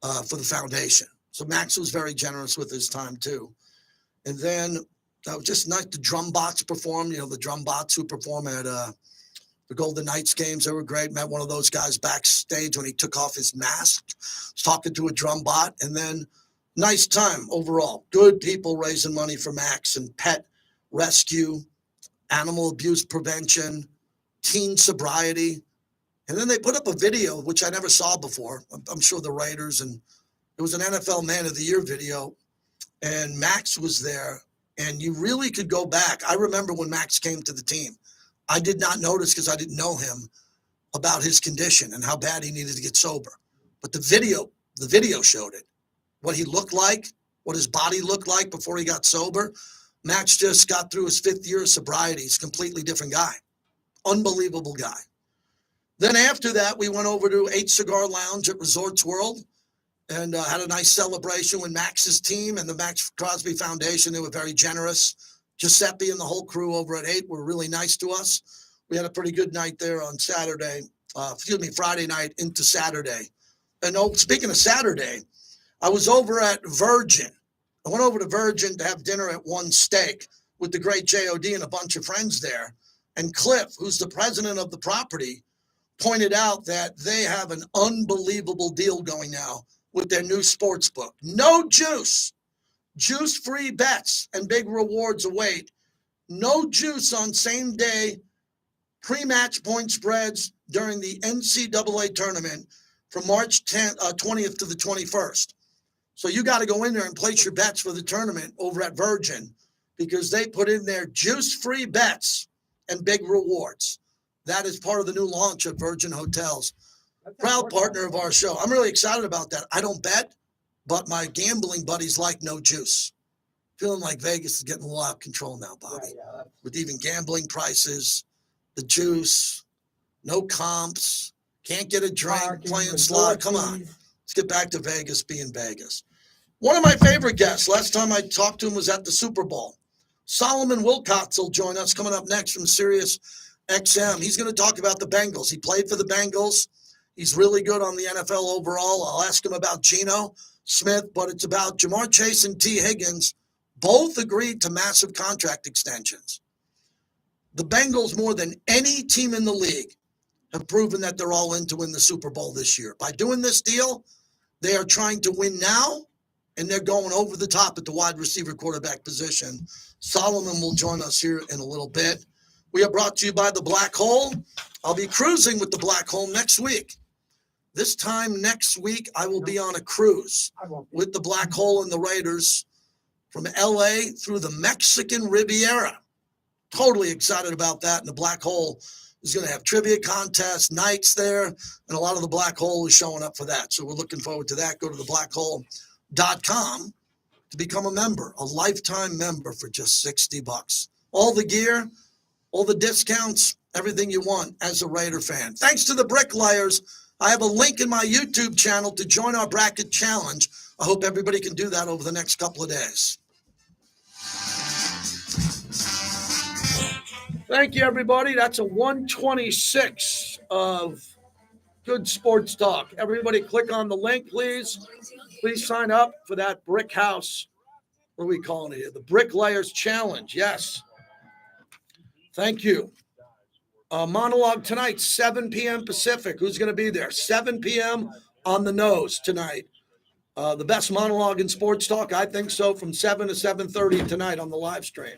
for the foundation. So Max was very generous with his time too. And then that was just nice. The drum bots performed, the drum bots who perform at the Golden Knights games. They were great. Met one of those guys backstage when he took off his mask, was talking to a drum bot. And then nice time overall. Good people raising money for Max and pet rescue, animal abuse prevention, teen sobriety. And then they put up a video, which I never saw before. I'm sure the Raiders, and it was an NFL Man of the Year video. And Max was there, and you really could go back. I remember when Max came to the team. I did not notice, because I didn't know him, about his condition and how bad he needed to get sober. But the video showed it. What he looked like, what his body looked like before he got sober. Max just got through his 5th year of sobriety. He's a completely different guy. Unbelievable guy. Then after that, we went over to 8 Cigar Lounge at Resorts World and had a nice celebration with Max's team and the Max Crosby Foundation. They were very generous. Giuseppe and the whole crew over at 8 were really nice to us. We had a pretty good night there on Friday night into Saturday. And speaking of Saturday, I was over at Virgin. I went over to Virgin to have dinner at One Steak with the great J.O.D. and a bunch of friends there. And Cliff, who's the president of the property, pointed out that they have an unbelievable deal going now with their new sports book. No juice. Juice-free bets and big rewards await. No juice on same-day pre-match point spreads during the NCAA tournament from March 20th to the 21st. So you got to go in there and place your bets for the tournament over at Virgin because they put in their juice-free bets and big rewards. That is part of the new launch of Virgin Hotels. Proud partner of our show. I'm really excited about that. I don't bet, but my gambling buddies like no juice. Feeling like Vegas is getting a little out of control now, Bobby. With even gambling prices, the juice, no comps, can't get a drink, playing slot. Come on. Let's get back to Vegas being Vegas. One of my favorite guests, last time I talked to him was at the Super Bowl. Solomon Wilcox will join us coming up next from Sirius XM. He's going to talk about the Bengals. He played for the Bengals. He's really good on the NFL overall. I'll ask him about Geno Smith, but it's about Jamar Chase and T. Higgins. Both agreed to massive contract extensions. The Bengals, more than any team in the league, have proven that they're all in to win the Super Bowl this year. By doing this deal, they are trying to win now, and they're going over the top at the wide receiver quarterback position. Solomon will join us here in a little bit. We are brought to you by the Black Hole. I'll be cruising with the Black Hole next week. This time next week, I will be on a cruise with the Black Hole and the Raiders from LA through the Mexican Riviera. Totally excited about that. And the Black Hole is going to have trivia contests, nights there, and a lot of the Black Hole is showing up for that. So we're looking forward to that. Go to theblackhole.com to become a member, a lifetime member for just $60. All the gear, all the discounts, everything you want as a Raider fan. Thanks to the Bricklayers. I have a link in my YouTube channel to join our bracket challenge. I hope everybody can do that over the next couple of days. Thank you, everybody. That's a 126 of good sports talk. Everybody click on the link, please. Please sign up for that Brick House. What are we calling it here? The Bricklayers Challenge. Yes. Thank you. Monologue tonight, 7 p.m. Pacific. Who's going to be there? 7 p.m. on the nose tonight. The best monologue in sports talk, I think so, from 7 to 7:30 tonight on the live stream.